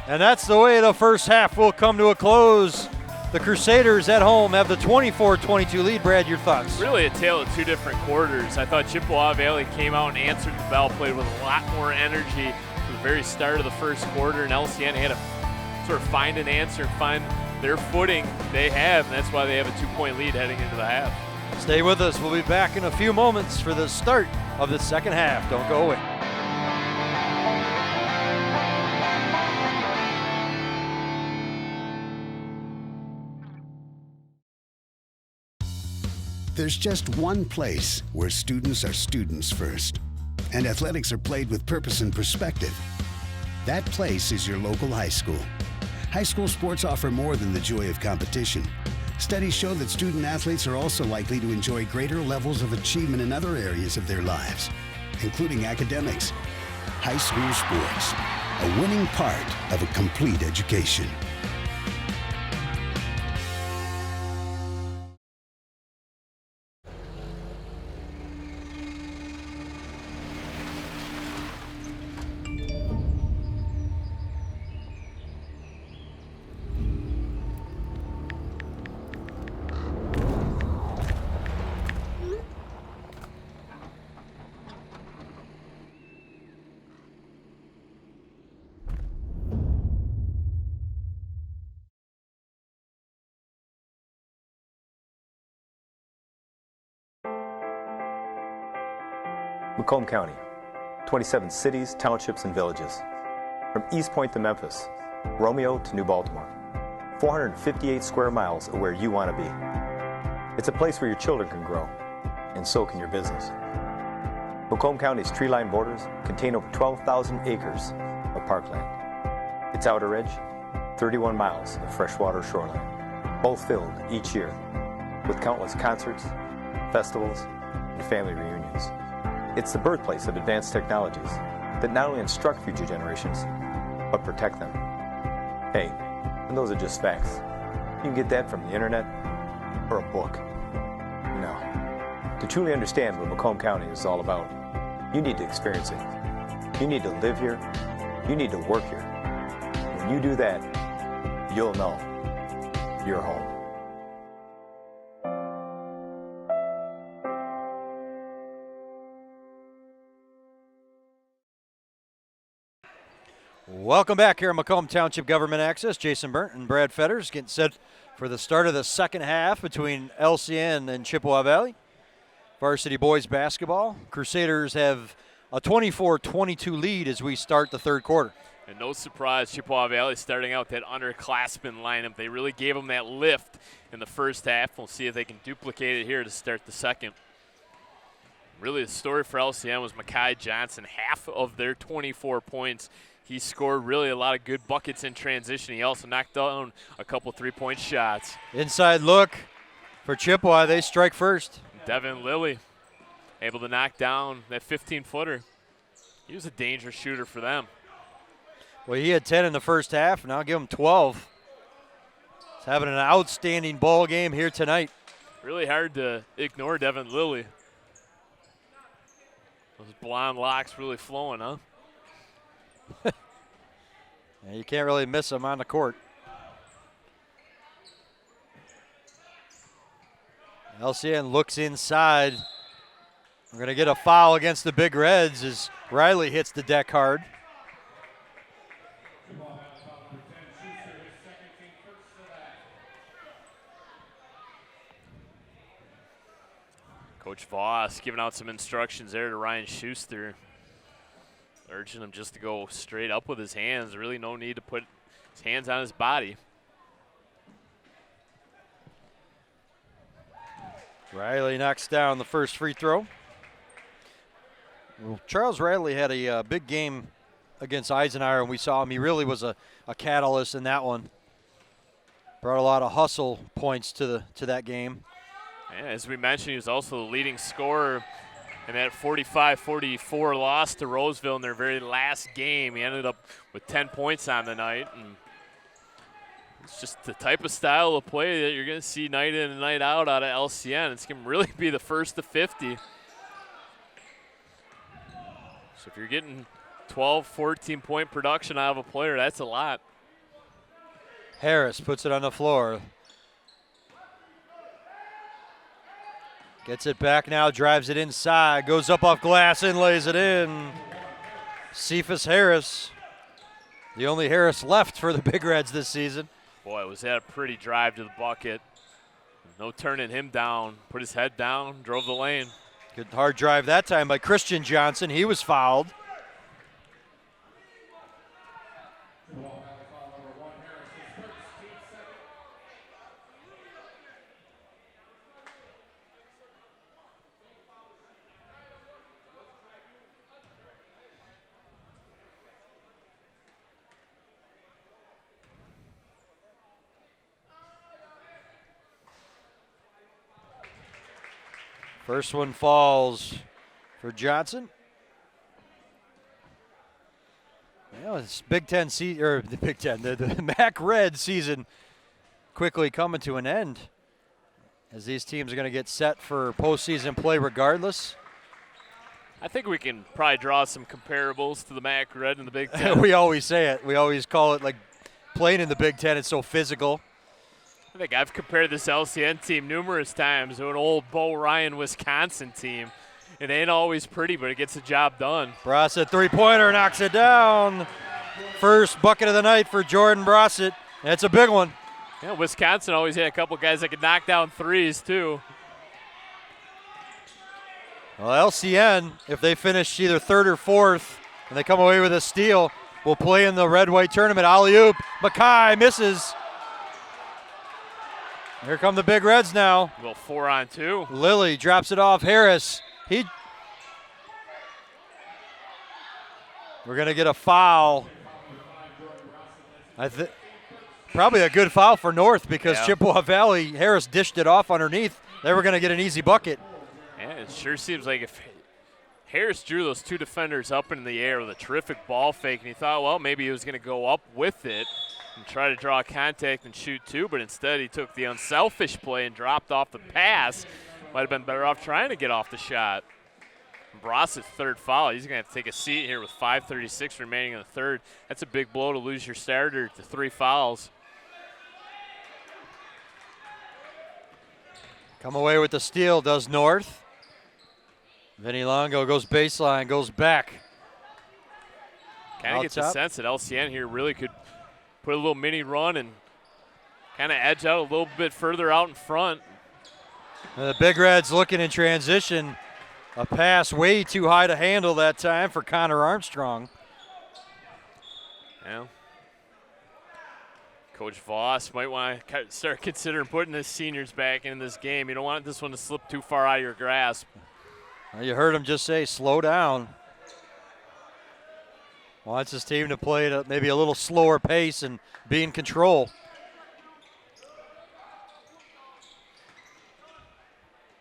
Speaker 1: And that's the way the first half will come to a close. The Crusaders at home have the 24-22 lead. Brad, your thoughts?
Speaker 4: Really a tale of two different quarters. I thought Chippewa Valley came out and answered the bell, played with a lot more energy from the very start of the first quarter, and LCN had to sort of find an answer, find their footing they have, and that's why they have a 2-point lead heading into the half.
Speaker 1: Stay with us. We'll be back in a few moments for the start of the second half. Don't go away.
Speaker 6: There's just one place where students are students first, and athletics are played with purpose and perspective. That place is your local high school. High school sports offer more than the joy of competition. Studies show that student athletes are also likely to enjoy greater levels of achievement in other areas of their lives, including academics. High school sports, a winning part of a complete education.
Speaker 7: Macomb County, 27 cities, townships, and villages. From East Point to Memphis, Romeo to New Baltimore. 458 square miles of where you want to be. It's a place where your children can grow, and so can your business. Macomb County's tree-lined borders contain over 12,000 acres of parkland. Its outer edge, 31 miles of freshwater shoreline, both filled each year with countless concerts, festivals, and family reunions. It's the birthplace of advanced technologies that not only instruct future generations, but protect them. Hey, and those are just facts. You can get that from the internet or a book. No. To truly understand what Macomb County is all about, you need to experience it. You need to live here. You need to work here. When you do that, you'll know you're home.
Speaker 1: Welcome back here at Macomb Township Government Access. Jason Burnt and Brad Fetters getting set for the start of the second half between LCN and Chippewa Valley. Varsity boys basketball. Crusaders have a 24-22 lead as we start the third quarter.
Speaker 4: And no surprise, Chippewa Valley starting out that underclassmen lineup. They really gave them that lift in the first half. We'll see if they can duplicate it here to start the second. Really, the story for LCN was Mekhi Johnson. Half of their 24 points, he scored really a lot of good buckets in transition. He also knocked down a couple three-point shots.
Speaker 1: Inside look for Chippewa. They strike first.
Speaker 4: Devin Lilly able to knock down that 15-footer. He was a dangerous shooter for them.
Speaker 1: Well, he had 10 in the first half, and I'll give him 12. He's having an outstanding ball game here tonight.
Speaker 4: Really hard to ignore Devin Lilly. Those blonde locks really flowing, huh?
Speaker 1: Yeah, you can't really miss him on the court. LCN looks inside. We're going to get a foul against the Big Reds as Riley hits the deck hard.
Speaker 4: Coach Voss giving out some instructions there to Ryan Schuster, urging him just to go straight up with his hands. Really no need to put his hands on his body.
Speaker 1: Riley knocks down the first free throw. Well, Charles Riley had a big game against Eisenhower, and we saw him. He really was a catalyst in that one. Brought a lot of hustle points to that game.
Speaker 4: Yeah, as we mentioned, he was also the leading scorer in that 45-44 loss to Roseville in their very last game. He ended up with 10 points on the night. And it's just the type of style of play that you're going to see night in and night out of LCN. It's going to really be the first to 50. So if you're getting 12, 14-point production out of a player, that's a lot.
Speaker 1: Harris puts it on the floor. Gets it back now, drives it inside, goes up off glass and lays it in. Cephas Harris, the only Harris left for the Big Reds this season.
Speaker 4: Boy, was that a pretty drive to the bucket. No turning him down. Put his head down, drove the lane.
Speaker 1: Good hard drive that time by Christian Johnson. He was fouled. First one falls for Johnson. Well, it's Big Ten or the Big Ten, the MAC Red season quickly coming to an end, as these teams are going to get set for postseason play regardless.
Speaker 4: I think we can probably draw some comparables to the MAC Red and the Big Ten.
Speaker 1: We always say it. We always call it like playing in the Big Ten. It's so physical.
Speaker 4: I think I've compared this LCN team numerous times to an old Bo Ryan Wisconsin team. It ain't always pretty, but it gets the job done.
Speaker 1: Brossett three-pointer knocks it down. First bucket of the night for Jordan Brossett. That's a big one.
Speaker 4: Yeah, Wisconsin always had a couple guys that could knock down threes too.
Speaker 1: Well, LCN, if they finish either third or fourth and they come away with a steal, will play in the red-white tournament. Alley-oop. Mackay misses. Here come the Big Reds now.
Speaker 4: Well, 4-on-2.
Speaker 1: Lilly drops it off Harris. We're going to get a foul. Probably a good foul for North because Chippewa Valley, Harris dished it off underneath. They were going to get an easy bucket.
Speaker 4: Yeah, it sure seems like if Harris drew those two defenders up in the air with a terrific ball fake, and he thought, well, maybe he was going to go up with it and try to draw contact and shoot two, but instead he took the unselfish play and dropped off the pass. Might have been better off trying to get off the shot. Brossett's third foul. He's going to have to take a seat here with 5:36 remaining in the third. That's a big blow to lose your starter to 3 fouls.
Speaker 1: Come away with the steal, does North. Vinny Longo goes baseline, goes back.
Speaker 4: Kind of gets the sense that LCN here really could put a little mini run and kind of edge out a little bit further out in front.
Speaker 1: And the Big Reds looking in transition. A pass way too high to handle that time for Connor Armstrong.
Speaker 4: Yeah. Coach Voss might want to start considering putting his seniors back in this game. You don't want this one to slip too far out of your grasp.
Speaker 1: Well, you heard him just say, slow down. Wants his team to play at maybe a little slower pace and be in control.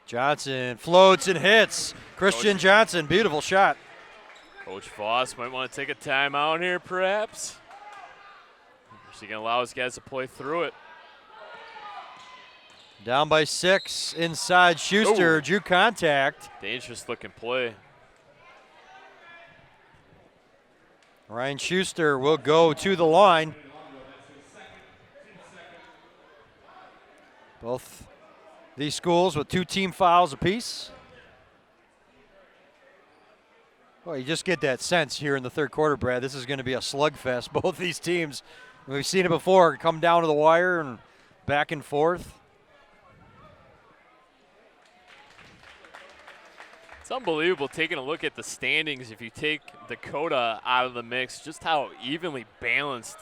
Speaker 1: Johnson floats and hits. Christian Johnson, beautiful shot.
Speaker 4: Coach Voss might want to take a timeout here, perhaps. Is he going to allow his guys to play through it?
Speaker 1: Down by 6 inside Schuster, drew contact.
Speaker 4: Dangerous looking play.
Speaker 1: Ryan Schuster will go to the line. Both these schools with 2 team fouls apiece. Well, you just get that sense here in the third quarter, Brad. This is going to be a slugfest. Both these teams, we've seen it before, come down to the wire and back and forth.
Speaker 4: It's unbelievable taking a look at the standings. If you take Dakota out of the mix, just how evenly balanced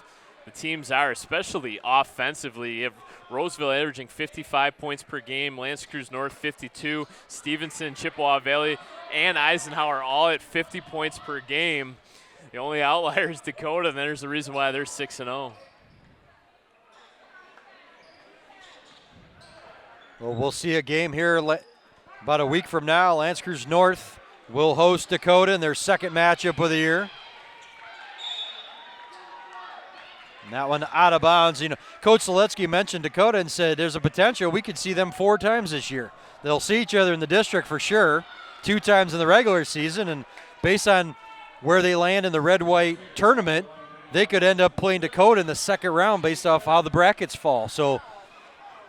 Speaker 4: the teams are, especially offensively. You have Roseville averaging 55 points per game, L'Anse Creuse North 52, Stevenson, Chippewa Valley, and Eisenhower all at 50 points per game. The only outlier is Dakota, and there's the reason why they're 6-0.
Speaker 1: Well, we'll see a game here about a week from now. L'Anse Creuse North will host Dakota in their second matchup of the year. And that one out of bounds. You know, Coach Seletsky mentioned Dakota and said there's a potential we could see them 4 times this year. They'll see each other in the district for sure, 2 times in the regular season, and based on where they land in the red-white tournament, they could end up playing Dakota in the second round based off how the brackets fall. So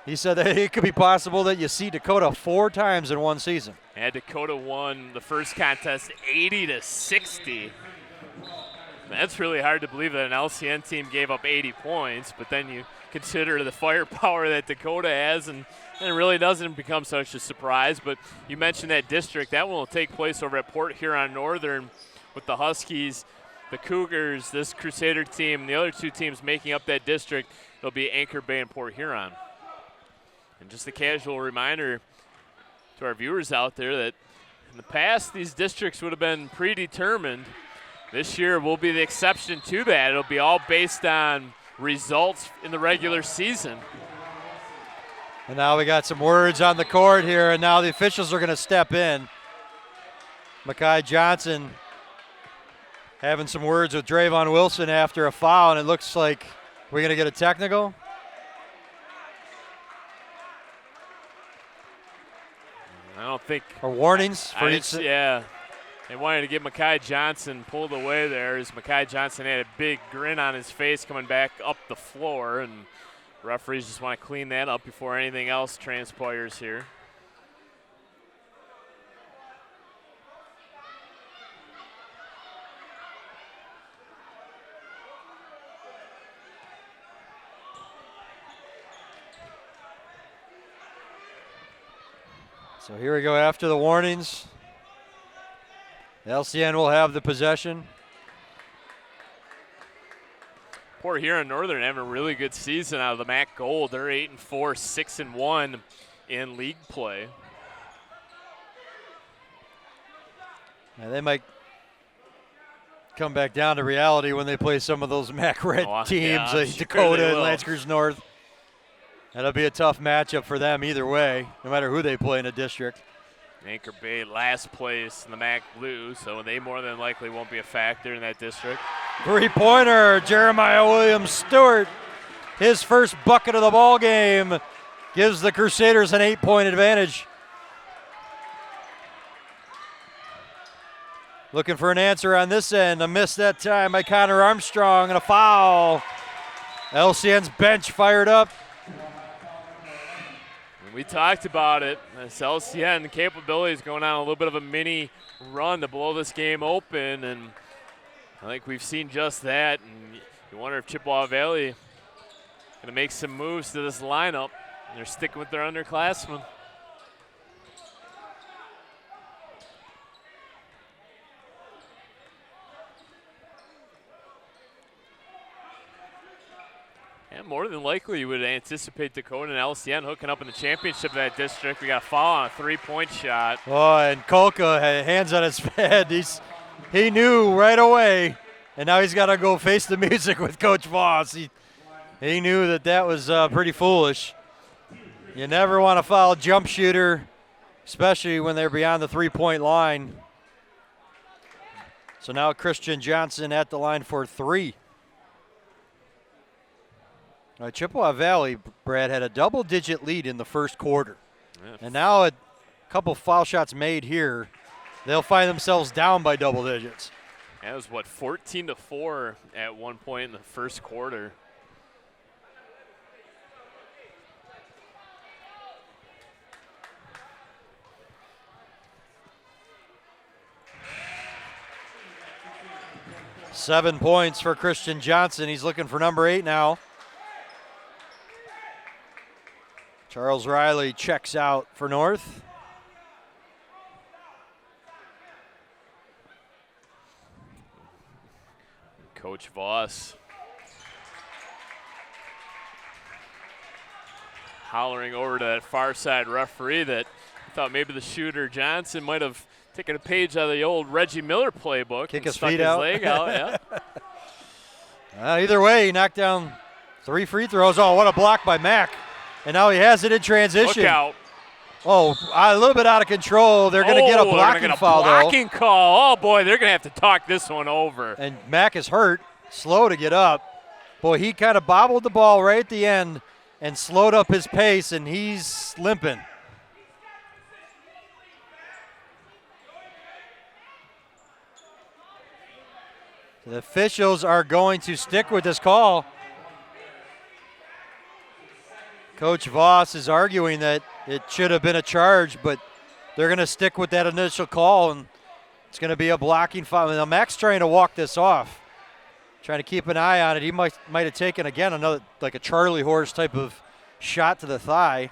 Speaker 1: he said that it could be possible that you see Dakota 4 times in one season.
Speaker 4: And Dakota won the first contest 80-60. That's really hard to believe that an LCN team gave up 80 points, but then you consider the firepower that Dakota has, and it really doesn't become such a surprise. But you mentioned that district. That one will take place over at Port Huron Northern with the Huskies, the Cougars, this Crusader team, and the other 2 teams making up that district. It'll be Anchor Bay and Port Huron. And just a casual reminder to our viewers out there that in the past these districts would have been predetermined. This year will be the exception to that. It'll be all based on results in the regular season.
Speaker 1: And now we got some words on the court here, and now the officials are going to step in. Mekhi Johnson having some words with Drayvon Wilson after a foul, and it looks like we're going to get a technical.
Speaker 4: I don't think.
Speaker 1: Or warnings for each.
Speaker 4: Yeah. They wanted to get Mekhi Johnson pulled away there as Mekhi Johnson had a big grin on his face coming back up the floor, and referees just want to clean that up before anything else transpires here.
Speaker 1: So here we go after the warnings. LCN will have the possession.
Speaker 4: Port Huron Northern having a really good season out of the MAC Gold. They're 8-4, 6-1 in league play.
Speaker 1: Now they might come back down to reality when they play some of those MAC Red teams,
Speaker 4: yeah,
Speaker 1: like
Speaker 4: sure
Speaker 1: Dakota and L'Anse Creuse North. That'll be a tough matchup for them either way, no matter who they play in a district.
Speaker 4: Anchor Bay last place in the MAC Blue, so they more than likely won't be a factor in that district.
Speaker 1: Three-pointer, Jeremiah Williams-Stewart. His first bucket of the ball game gives the Crusaders an 8-point advantage. Looking for an answer on this end. A miss that time by Connor Armstrong and a foul. LCN's bench fired up.
Speaker 4: We talked about it. This LCN capability is going on a little bit of a mini run to blow this game open, and I think we've seen just that. And you wonder if Chippewa Valley going to make some moves to this lineup. They're sticking with their underclassmen. And more than likely, you would anticipate Dakota and LCN hooking up in the championship of that district. We got a foul on a three-point shot.
Speaker 1: Oh, and Kolka had hands on his head. He knew right away, and now he's got to go face the music with Coach Voss. He knew that was pretty foolish. You never want to foul a jump shooter, especially when they're beyond the three-point line. So now Christian Johnson at the line for three. Chippewa Valley, Brad, had a double-digit lead in the first quarter. Yeah. And now a couple foul shots made here, they'll find themselves down by double digits.
Speaker 4: That was, 14-4 at one point in the first quarter.
Speaker 1: Seven points for Christian Johnson. He's looking for number 8 now. Charles Riley checks out for North.
Speaker 4: Coach Voss hollering over to that far side referee that he thought maybe the shooter Johnson might have taken a page out of the old Reggie Miller playbook.
Speaker 1: Kick his feet out.
Speaker 4: Leg out, yeah.
Speaker 1: Either way, he knocked down 3 free throws. Oh, what a block by Mack. And now he has it in transition.
Speaker 4: Look out.
Speaker 1: Oh, a little bit out of control. They're going to get a blocking foul,
Speaker 4: blocking call. Oh, boy, they're going to have to talk this one over.
Speaker 1: And Mack is hurt, slow to get up. Boy, he kind of bobbled the ball right at the end and slowed up his pace, and he's limping. The officials are going to stick with this call. Coach Voss is arguing that it should have been a charge, but they're going to stick with that initial call, and it's going to be a blocking foul. Now, Mack's trying to walk this off, trying to keep an eye on it. He might have taken, again, another, like a Charlie horse type of shot to the thigh.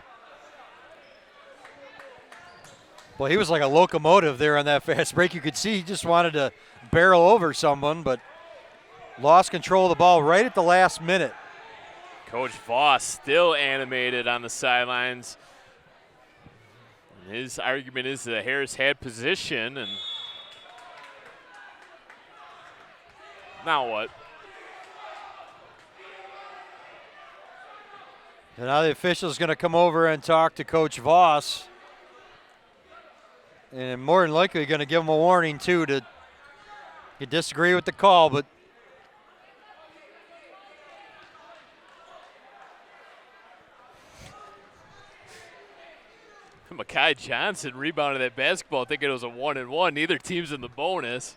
Speaker 1: Well, he was like a locomotive there on that fast break. You could see he just wanted to barrel over someone, but lost control of the ball right at the last minute.
Speaker 4: Coach Voss still animated on the sidelines. His argument is that Harris had position, and now what?
Speaker 1: And now the official's going to come over and talk to Coach Voss. And more than likely going to give him a warning, too, to you disagree with the call, but
Speaker 4: Makai Johnson rebounded that basketball thinking it was a 1-and-1. Neither team's in the bonus.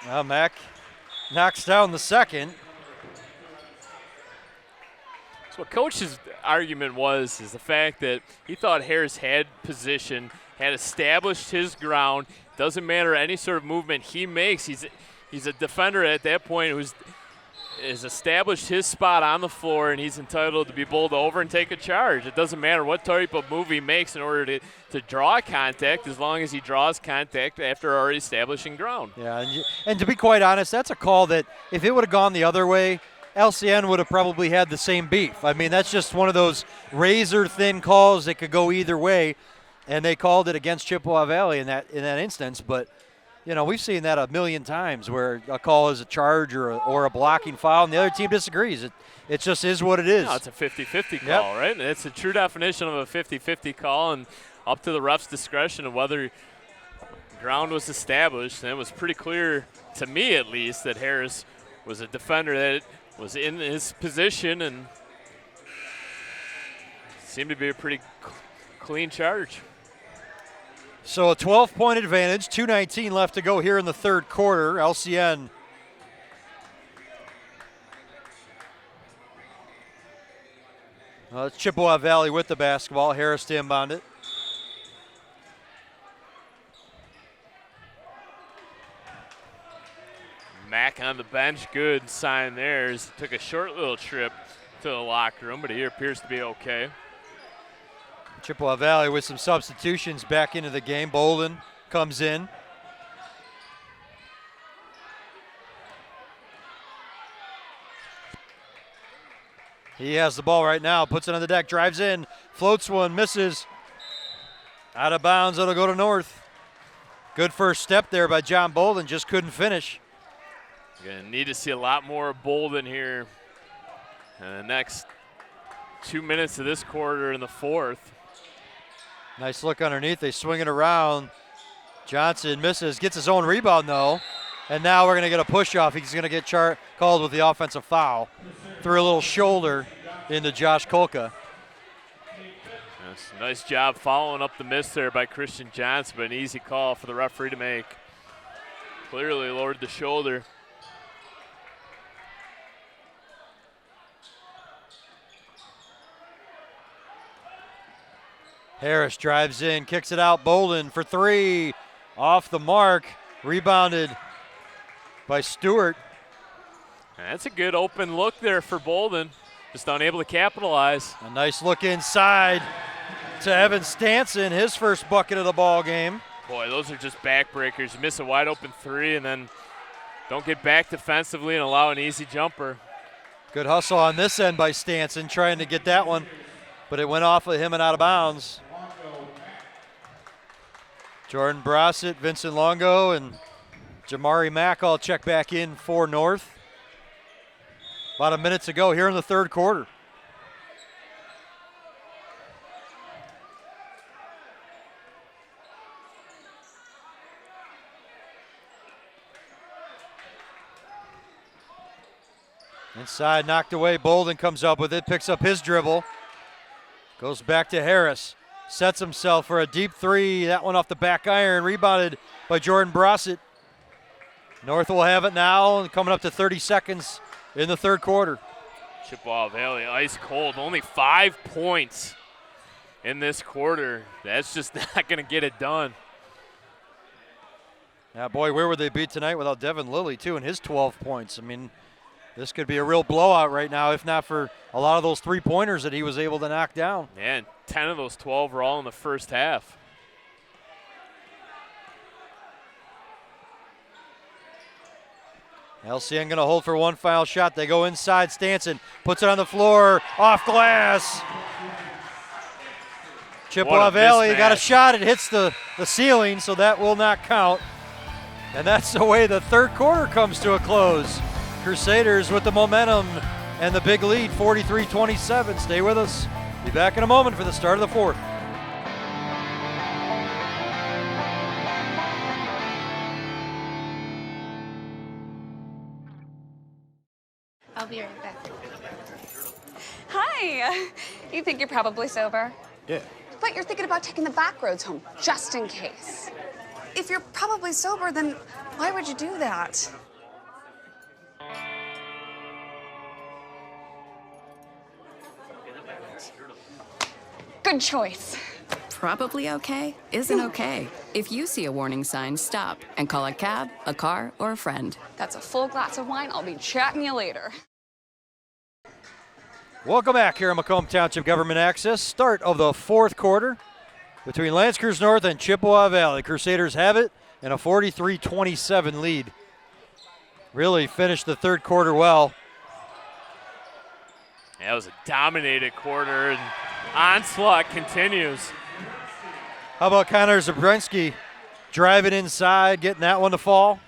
Speaker 1: well, Mac knocks down the second.
Speaker 4: So what Coach's argument was is the fact that he thought Harris had position, had established his ground. Doesn't matter any sort of movement he makes. He's a defender at that point who's has established his spot on the floor, and he's entitled to be bowled over and take a charge. It doesn't matter what type of move he makes in order to draw contact, as long as he draws contact after already establishing ground.
Speaker 1: Yeah, and to be quite honest, that's a call that if it would have gone the other way, LCN would have probably had the same beef. I mean, that's just one of those razor-thin calls that could go either way, and they called it against Chippewa Valley in that instance, but you know, we've seen that a million times where a call is a charge or a blocking foul, and the other team disagrees. It just is what it is.
Speaker 4: No, it's a 50-50 call, right? It's a true definition of a 50-50 call, and up to the ref's discretion of whether ground was established. And it was pretty clear, to me at least, that Harris was a defender that was in his position and seemed to be a pretty clean charge.
Speaker 1: So a 12-point advantage, 2:19 left to go here in the third quarter. LCN it's Chippewa Valley with the basketball. Harris to inbound it.
Speaker 4: Mack on the bench, good sign there. He took a short little trip to the locker room, but he appears to be okay.
Speaker 1: Chippewa Valley with some substitutions back into the game. Bolden comes in. He has the ball right now, puts it on the deck, drives in, floats one, misses. Out of bounds, it'll go to North. Good first step there by John Bolden, just couldn't finish.
Speaker 4: Gonna need to see a lot more of Bolden here in the next 2 minutes of this quarter in the fourth.
Speaker 1: Nice look underneath. They swing it around. Johnson misses, gets his own rebound though. And now we're going to get a push off. He's going to get called with the offensive foul. Threw a little shoulder into Josh Kolka.
Speaker 4: Yes, nice job following up the miss there by Christian Johnson, but an easy call for the referee to make. Clearly lowered the shoulder.
Speaker 1: Harris drives in, kicks it out. Bolden for three. Off the mark. Rebounded by Stewart.
Speaker 4: That's a good open look there for Bolden. Just unable to capitalize.
Speaker 1: A nice look inside to Evan Stanson, his first bucket of the ball game.
Speaker 4: Boy, those are just backbreakers. You miss a wide open three and then don't get back defensively and allow an easy jumper.
Speaker 1: Good hustle on this end by Stanson, trying to get that one, but it went off of him and out of bounds. Jordan Brossett, Vincent Longo, and Jamari Mack all check back in for North. About a minute to go here in the third quarter. Inside, knocked away. Bolden comes up with it, picks up his dribble. Goes back to Harris. Sets himself for a deep three. That one off the back iron. Rebounded by Jordan Brossett. North will have it now, coming up to 30 seconds in the third quarter.
Speaker 4: Chippewa Valley ice cold. Only 5 points in this quarter. That's just not going to get it done.
Speaker 1: Yeah, boy, where would they be tonight without Devin Lilly, too, and his 12 points? I mean, this could be a real blowout right now, if not for a lot of those three-pointers that he was able to knock down.
Speaker 4: Man, 10 of those 12 were all in the first half.
Speaker 1: LCN going to hold for one final shot. They go inside. Stanson puts it on the floor, off glass. Chippewa Valley got a shot. It hits the ceiling, so that will not count. And that's the way the third quarter comes to a close. Crusaders with the momentum and the big lead, 43-27. Stay with us. Be back in a moment for the start of the fourth.
Speaker 8: I'll be right back.
Speaker 9: Hi. You think you're probably sober?
Speaker 5: Yeah.
Speaker 9: But you're thinking about taking the back roads home, just in case. If you're probably sober, then why would you do that? Good choice.
Speaker 10: Probably okay isn't okay. If you see a warning sign, stop and call a cab, a car, or a friend.
Speaker 9: That's a full glass of wine. I'll be chatting you later.
Speaker 1: Welcome back here at Macomb Township Government Access. Start of the fourth quarter between L'Anse Creuse North and Chippewa Valley. Crusaders have it in a 43-27 lead. Really finished the third quarter well.
Speaker 4: Yeah, it was a dominated quarter, and onslaught continues.
Speaker 1: How about Connor Zabrensky driving inside, getting that one to fall?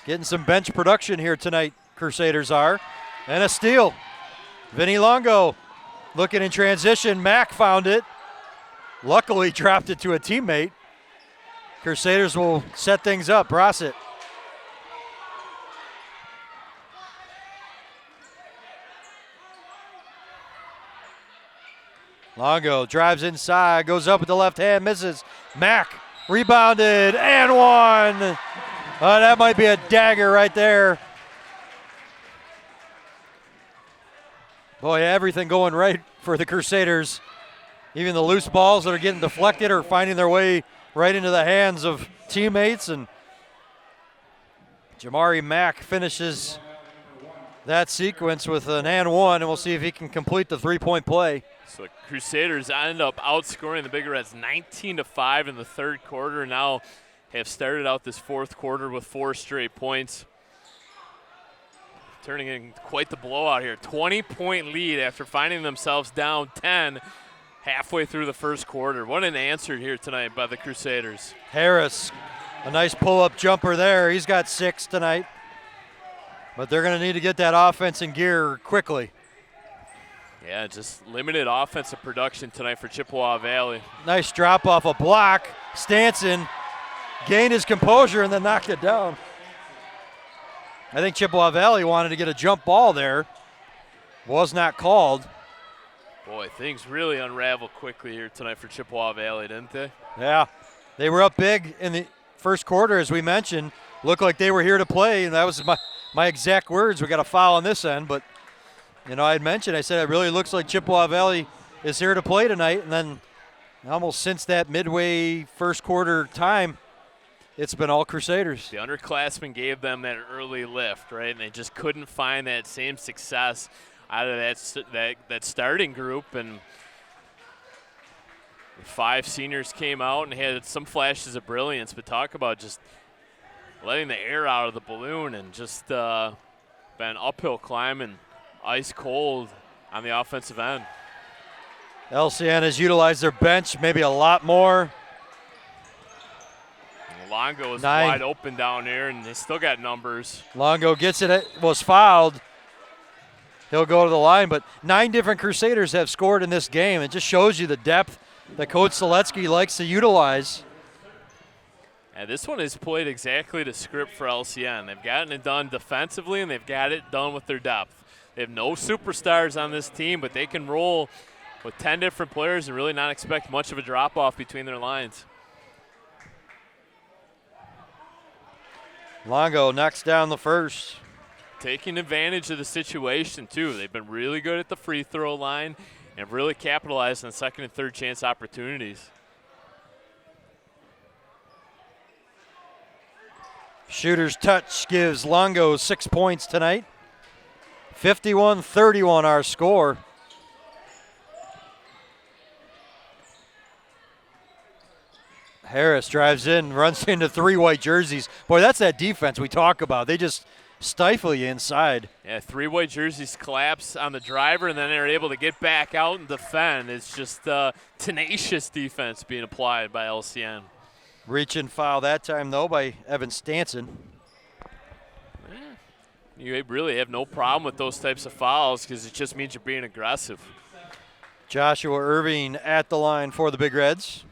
Speaker 1: Getting some bench production here tonight, Crusaders are. And a steal. Vinny Longo looking in transition. Mack found it. Luckily dropped it to a teammate. Crusaders will set things up. Brossett. Longo drives inside, goes up with the left hand, misses. Mack rebounded and one. That might be a dagger right there. Boy, everything going right for the Crusaders. Even the loose balls that are getting deflected are finding their way right into the hands of teammates. And Jamari Mack finishes that sequence with an and one, and we'll see if he can complete the three-point play.
Speaker 4: So the Crusaders end up outscoring the Big Reds 19-5 in the third quarter. Now have started out this fourth quarter with 4 straight points. Turning in quite the blowout here. 20-point lead after finding themselves down 10 halfway through the first quarter. What an answer here tonight by the Crusaders.
Speaker 1: Harris, a nice pull-up jumper there. He's got 6 tonight. But they're going to need to get that offense in gear quickly.
Speaker 4: Yeah, just limited offensive production tonight for Chippewa Valley.
Speaker 1: Nice drop off a block. Stanson gained his composure and then knocked it down. I think Chippewa Valley wanted to get a jump ball there. Was not called.
Speaker 4: Boy, things really unraveled quickly here tonight for Chippewa Valley, didn't they?
Speaker 1: Yeah, they were up big in the first quarter, as we mentioned. Looked like they were here to play, and that was my exact words. We got a foul on this end, but you know, I had mentioned, I said it really looks like Chippewa Valley is here to play tonight, and then almost since that midway first quarter time, it's been all Crusaders.
Speaker 4: The underclassmen gave them that early lift, right? And they just couldn't find that same success out of that starting group. And the 5 seniors came out and had some flashes of brilliance, but talk about just letting the air out of the balloon and just been uphill climbing, ice cold on the offensive end.
Speaker 1: LCN has utilized their bench maybe a lot more.
Speaker 4: Longo is
Speaker 1: 9.
Speaker 4: wide open down there, and they still got numbers.
Speaker 1: Longo gets it, was fouled. He'll go to the line, but 9 different Crusaders have scored in this game. It just shows you the depth that Coach Seletsky likes to utilize.
Speaker 4: And this one is played exactly to script for LCN. They've gotten it done defensively, and they've got it done with their depth. They have no superstars on this team, but they can roll with 10 different players and really not expect much of a drop-off between their lines.
Speaker 1: Longo knocks down the first.
Speaker 4: Taking advantage of the situation, too. They've been really good at the free throw line and really capitalized on second and third chance opportunities.
Speaker 1: Shooter's touch gives Longo 6 points tonight. 51-31 our score. Harris drives in, runs into 3 white jerseys. Boy, that's that defense we talk about. They just stifle you inside.
Speaker 4: Yeah, 3 white jerseys collapse on the driver, and then they're able to get back out and defend. It's just tenacious defense being applied by LCN.
Speaker 1: Reach and foul that time, though, by Evan Stanson.
Speaker 4: you really have no problem with those types of fouls because it just means you're being aggressive.
Speaker 1: Joshua Irving at the line for the Big Reds.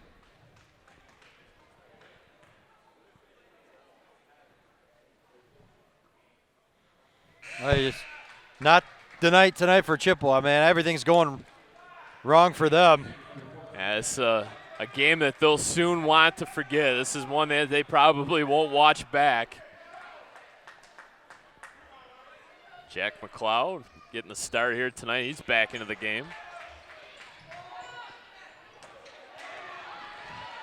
Speaker 1: Not the night tonight for Chippewa, man. Everything's going wrong for them.
Speaker 4: Yeah, it's a game that they'll soon want to forget. This is one that they probably won't watch back. Jack McLeod getting the start here tonight. He's back into the game.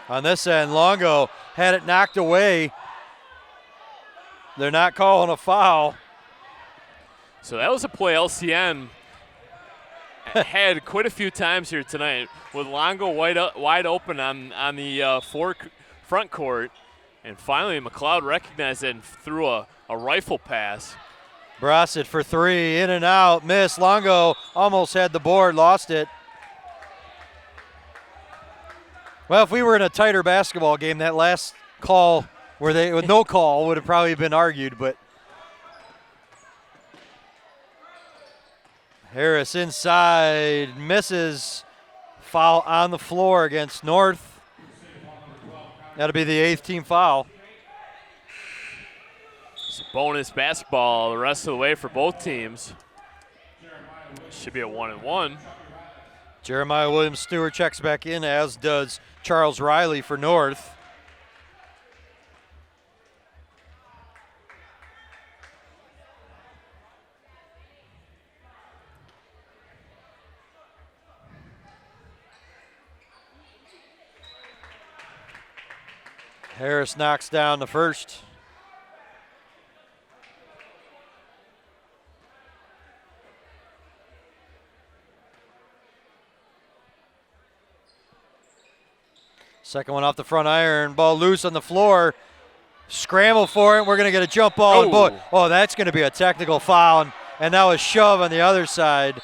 Speaker 1: On this end, Longo had it knocked away. They're not calling a foul.
Speaker 4: So that was a play LCN had quite a few times here tonight with Longo wide open on the front court. And finally, McLeod recognized it and threw a rifle pass.
Speaker 1: Brossett for three, in and out, miss. Longo almost had the board, lost it. Well, if we were in a tighter basketball game, that last call with no call would have probably been argued, but Harris inside, misses. Foul on the floor against North. That'll be the 8th team foul.
Speaker 4: It's bonus basketball the rest of the way for both teams. Should be a 1-and-1.
Speaker 1: Jeremiah Williams-Stewart checks back in, as does Charles Riley for North. Harris knocks down the first. Second one off the front iron, ball loose on the floor. Scramble for it. We're going to get a jump ball. Oh, that's going to be a technical foul, and that was shove on the other side.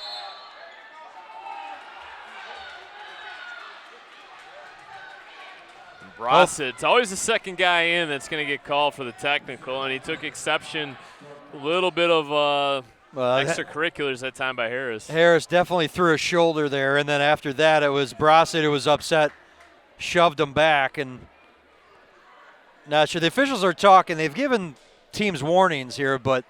Speaker 4: Brossett, it's always the second guy in that's going to get called for the technical, and he took exception. A little bit of extracurriculars that time by Harris.
Speaker 1: Harris definitely threw a shoulder there, and then after that it was Brossett who was upset, shoved him back, and not sure. The officials are talking. They've given teams warnings here, but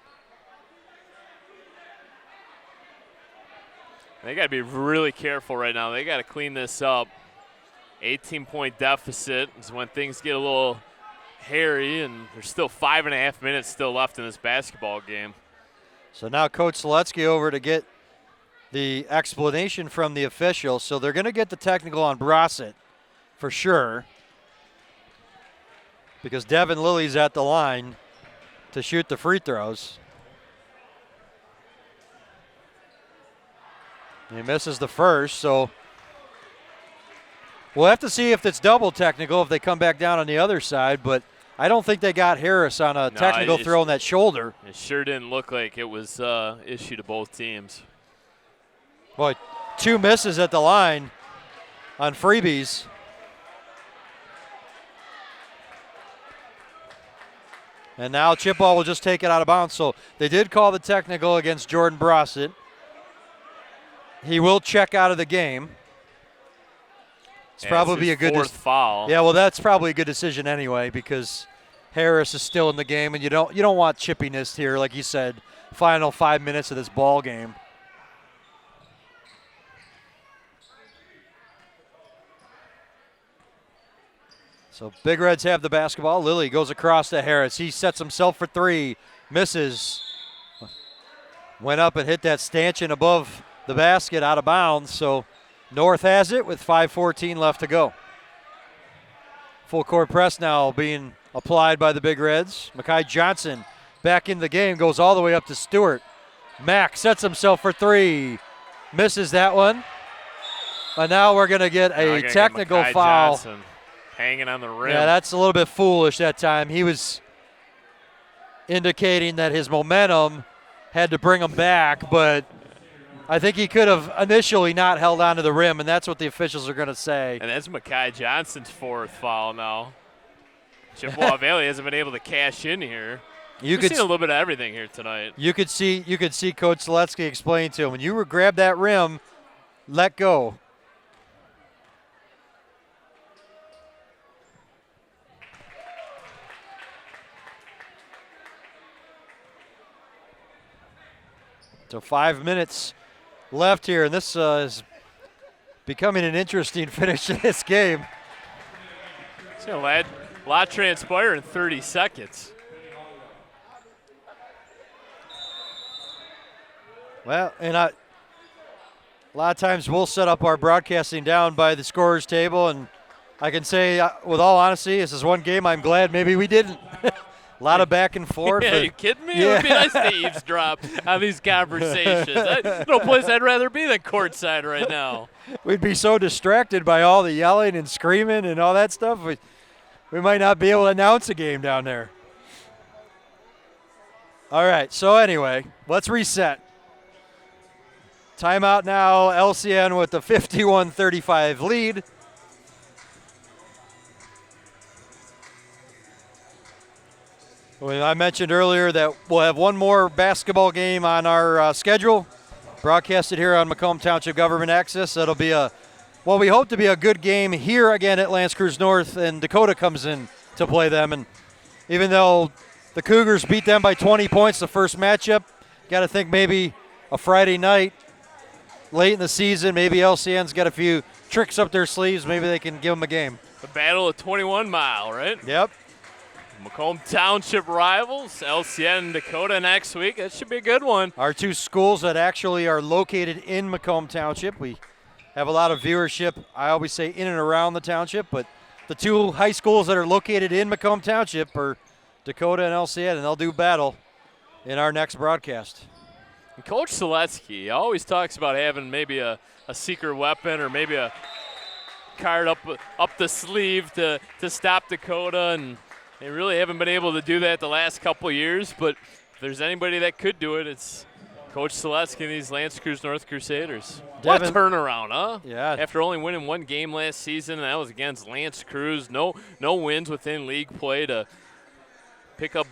Speaker 4: they got to be really careful right now. They got to clean this up. 18-point deficit is when things get a little hairy, and there's still 5.5 minutes still left in this basketball game.
Speaker 1: So now Coach Seletsky over to get the explanation from the official. So they're going to get the technical on Brossett for sure, because Devin Lilly's at the line to shoot the free throws. He misses the first, so we'll have to see if it's double technical if they come back down on the other side, but I don't think they got Harris on a technical throw on that shoulder.
Speaker 4: It sure didn't look like it was issued to both teams.
Speaker 1: Boy, 2 misses at the line on freebies. And now Chippewa will just take it out of bounds. So they did call the technical against Jordan Brossett. He will check out of the game. It's probably a good
Speaker 4: fourth foul.
Speaker 1: Yeah, well, that's probably a good decision anyway, because Harris is still in the game, and you don't want chippiness here, like you said. Final 5 minutes of this ball game. So Big Reds have the basketball. Lilly goes across to Harris. He sets himself for three, misses. Went up and hit that stanchion above the basket, out of bounds. So North has it with 5:14 left to go. Full court press now being applied by the Big Reds. Makai Johnson back in the game, goes all the way up to Stewart. Mack sets himself for three, misses that one. And now we're going to get a technical foul.
Speaker 4: Johnson hanging on the rim.
Speaker 1: Yeah, that's a little bit foolish that time. He was indicating that his momentum had to bring him back, but I think he could have initially not held on to the rim, and that's what the officials are going to say.
Speaker 4: And that's Makai Johnson's fourth foul now. Chippewa Valley hasn't been able to cash in here. We've seen a little bit of everything here tonight.
Speaker 1: You could see Coach Seletsky explain to him, when you grab that rim, let go. So 5 minutes left here, and this is becoming an interesting finish to this game.
Speaker 4: It's a lot transpire in 30 seconds.
Speaker 1: Well, and a lot of times we'll set up our broadcasting down by the scorer's table, and I can say with all honesty, this is one game I'm glad maybe we didn't. A lot of back and forth.
Speaker 4: Yeah, you kidding me? Yeah. It would be nice to eavesdrop on these conversations. No place I'd rather be than courtside right now.
Speaker 1: We'd be so distracted by all the yelling and screaming and all that stuff. We might not be able to announce a game down there. All right, so anyway, let's reset. Timeout now, LCN with the 51-35 lead. Well, I mentioned earlier that we'll have one more basketball game on our schedule, broadcasted here on Macomb Township Government Access. That'll be we hope to be a good game here again at L'Anse Creuse North, and Dakota comes in to play them. And even though the Cougars beat them by 20 points the first matchup, got to think maybe a Friday night late in the season, maybe LCN's got a few tricks up their sleeves. Maybe they can give them a game.
Speaker 4: The Battle of 21 Mile, right?
Speaker 1: Yep.
Speaker 4: Macomb Township rivals, LCN and Dakota next week. That should be a good one.
Speaker 1: Our two schools that actually are located in Macomb Township. We have a lot of viewership, I always say, in and around the township, but the two high schools that are located in Macomb Township are Dakota and LCN, and they'll do battle in our next broadcast.
Speaker 4: And Coach Seletsky always talks about having maybe a secret weapon or maybe a card up the sleeve to stop Dakota, and they really haven't been able to do that the last couple of years, but if there's anybody that could do it, it's Coach Seletsky and these L'Anse Creuse North Crusaders. What a turnaround, huh?
Speaker 1: Yeah.
Speaker 4: After only winning one game last season, and that was against L'Anse Creuse. No wins within league play to pick up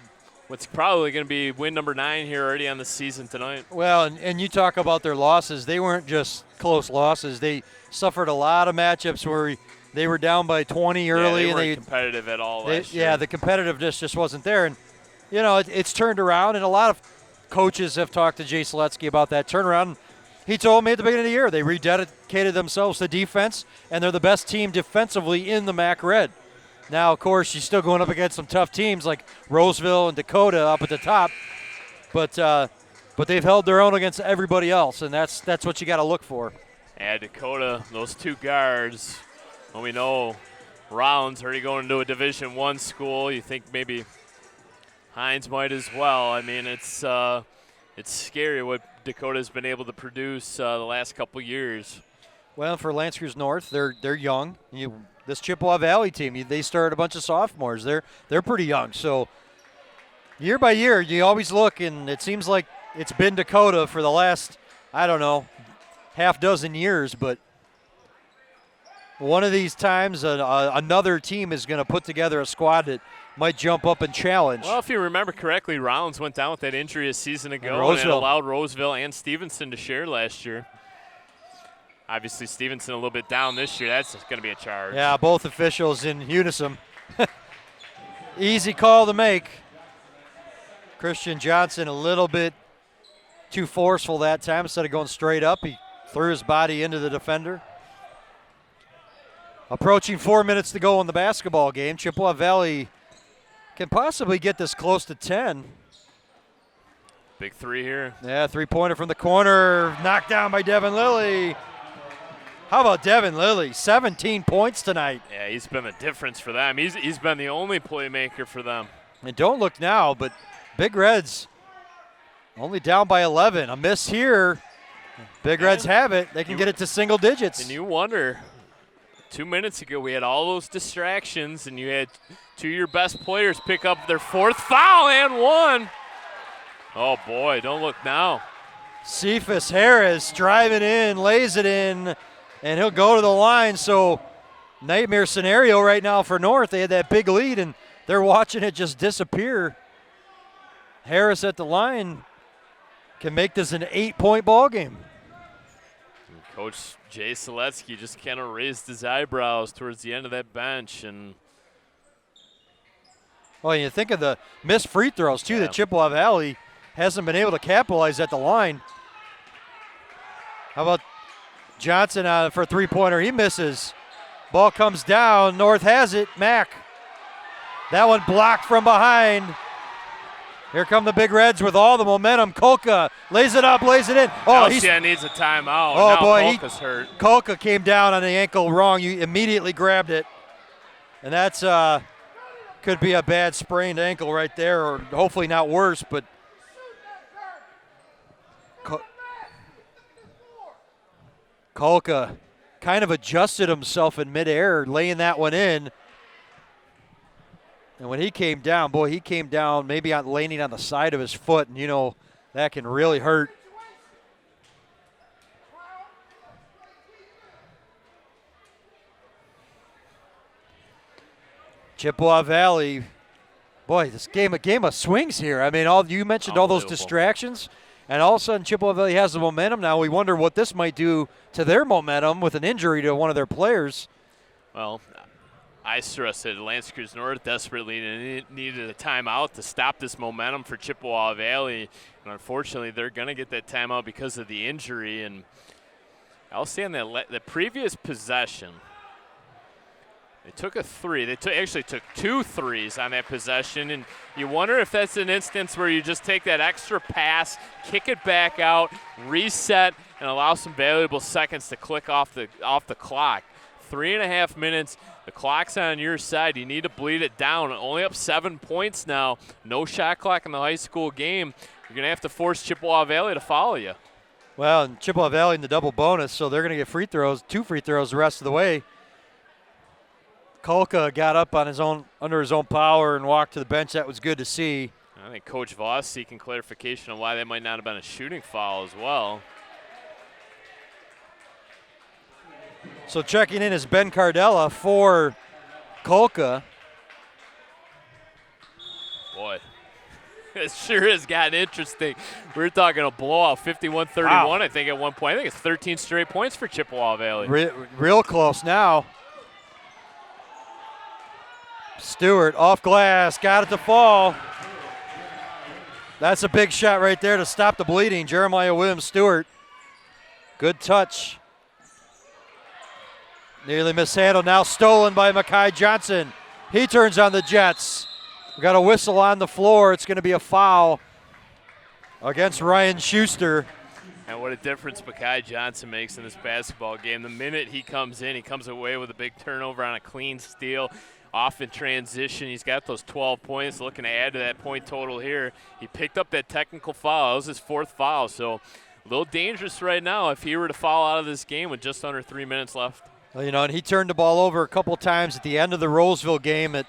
Speaker 4: what's probably going to be win number 9 here already on the season tonight.
Speaker 1: Well, and you talk about their losses. They weren't just close losses. They suffered a lot of matchups where they were down by 20 early.
Speaker 4: Yeah, they
Speaker 1: weren't
Speaker 4: competitive at all last year.
Speaker 1: Yeah, the competitiveness just wasn't there. And, you know, it's turned around, and a lot of coaches have talked to Jay Seletsky about that turnaround. He told me at the beginning of the year they rededicated themselves to defense, and they're the best team defensively in the MAC Red. Now, of course, she's still going up against some tough teams like Roseville and Dakota up at the top, but they've held their own against everybody else, and that's what you got to look for.
Speaker 4: Yeah, Dakota, those two guards. Well, we know Rollins already going into a Division I school. You think maybe Hines might as well. I mean, it's scary what Dakota's been able to produce the last couple years.
Speaker 1: Well, for L'Anse Creuse North, they're young. This Chippewa Valley team, they started a bunch of sophomores. They're pretty young. So year by year, you always look, and it seems like it's been Dakota for the last, I don't know, half dozen years, but one of these times another team is going to put together a squad that might jump up and challenge.
Speaker 4: Well, if you remember correctly, Rollins went down with that injury a season ago and allowed Roseville and Stevenson to share last year. Obviously, Stevenson a little bit down this year. That's going to be a charge.
Speaker 1: Yeah, both officials in unison. Easy call to make. Christian Johnson a little bit too forceful that time. Instead of going straight up, he threw his body into the defender. Approaching 4 minutes to go in the basketball game. Chippewa Valley can possibly get this close to 10.
Speaker 4: Big three here.
Speaker 1: Yeah, three-pointer from the corner. Knocked down by Devin Lilly. How about Devin Lilly? 17 points tonight.
Speaker 4: Yeah, he's been the difference for them. He's been the only playmaker for them.
Speaker 1: And don't look now, but Big Reds only down by 11. A miss here. Big Reds have it. They can get it to single digits.
Speaker 4: And you wonder, 2 minutes ago we had all those distractions, and you had two of your best players pick up their fourth foul and one. Oh, boy, don't look now.
Speaker 1: Cephas Harris driving in, lays it in, and he'll go to the line. So nightmare scenario right now for North. They had that big lead, and they're watching it just disappear. Harris at the line can make this an 8-point ball game.
Speaker 4: And Coach Jay Seletsky just kind of raised his eyebrows towards the end of that bench. And
Speaker 1: well, you think of the missed free throws, too, that Chippewa Valley hasn't been able to capitalize at the line. How about Johnson for a three-pointer? He misses. Ball comes down. North has it. Mack. That one blocked from behind. Here come the Big Reds with all the momentum. Kolka lays it up, lays it in.
Speaker 4: Oh, he needs a timeout.
Speaker 1: Oh,
Speaker 4: now
Speaker 1: boy.
Speaker 4: Kolka's hurt.
Speaker 1: Kolka came down on the ankle wrong. You immediately grabbed it. And that's could be a bad sprained ankle right there, or hopefully not worse, but Kolka kind of adjusted himself in midair, laying that one in. And when he came down, boy, he came down maybe landing on the side of his foot, and you know that can really hurt. Chippewa Valley, boy, this game a game of swings here. I mean, you mentioned all those distractions, and all of a sudden Chippewa Valley has the momentum now. We wonder what this might do to their momentum with an injury to one of their players.
Speaker 4: Well, I stressed it. L'Anse Creuse North desperately needed a timeout to stop this momentum for Chippewa Valley, and unfortunately, they're going to get that timeout because of the injury. And I'll say on the previous possession, they took a three. They actually took 2 threes on that possession, and you wonder if that's an instance where you just take that extra pass, kick it back out, reset, and allow some valuable seconds to click off the clock. 3.5 minutes. The clock's on your side. You need to bleed it down. Only up 7 points now. No shot clock in the high school game. You're going to have to force Chippewa Valley to follow you.
Speaker 1: Well, and Chippewa Valley in the double bonus, so they're going to get free throws, 2 free throws the rest of the way. Kolka got up on under his own power and walked to the bench. That was good to see.
Speaker 4: I think Coach Voss seeking clarification on why that might not have been a shooting foul as well.
Speaker 1: So checking in is Ben Cardella for Kolka.
Speaker 4: Boy, it sure has gotten interesting. We're talking a blowout, 51-31,
Speaker 1: wow.
Speaker 4: I think, at one point. I think it's 13 straight points for Chippewa Valley.
Speaker 1: Real close now. Stewart off glass, got it to fall. That's a big shot right there to stop the bleeding. Jeremiah Williams Stewart. Good touch. Nearly mishandled, now stolen by Mackay Johnson. He turns on the Jets. We got a whistle on the floor. It's going to be a foul against Ryan Schuster.
Speaker 4: And what a difference Mackay Johnson makes in this basketball game. The minute he comes in, he comes away with a big turnover on a clean steal. Off in transition, he's got those 12 points, looking to add to that point total here. He picked up that technical foul. That was his 4th foul, so a little dangerous right now if he were to foul out of this game with just under 3 minutes left.
Speaker 1: Well, you know, and he turned the ball over a couple times at the end of the Roseville game. It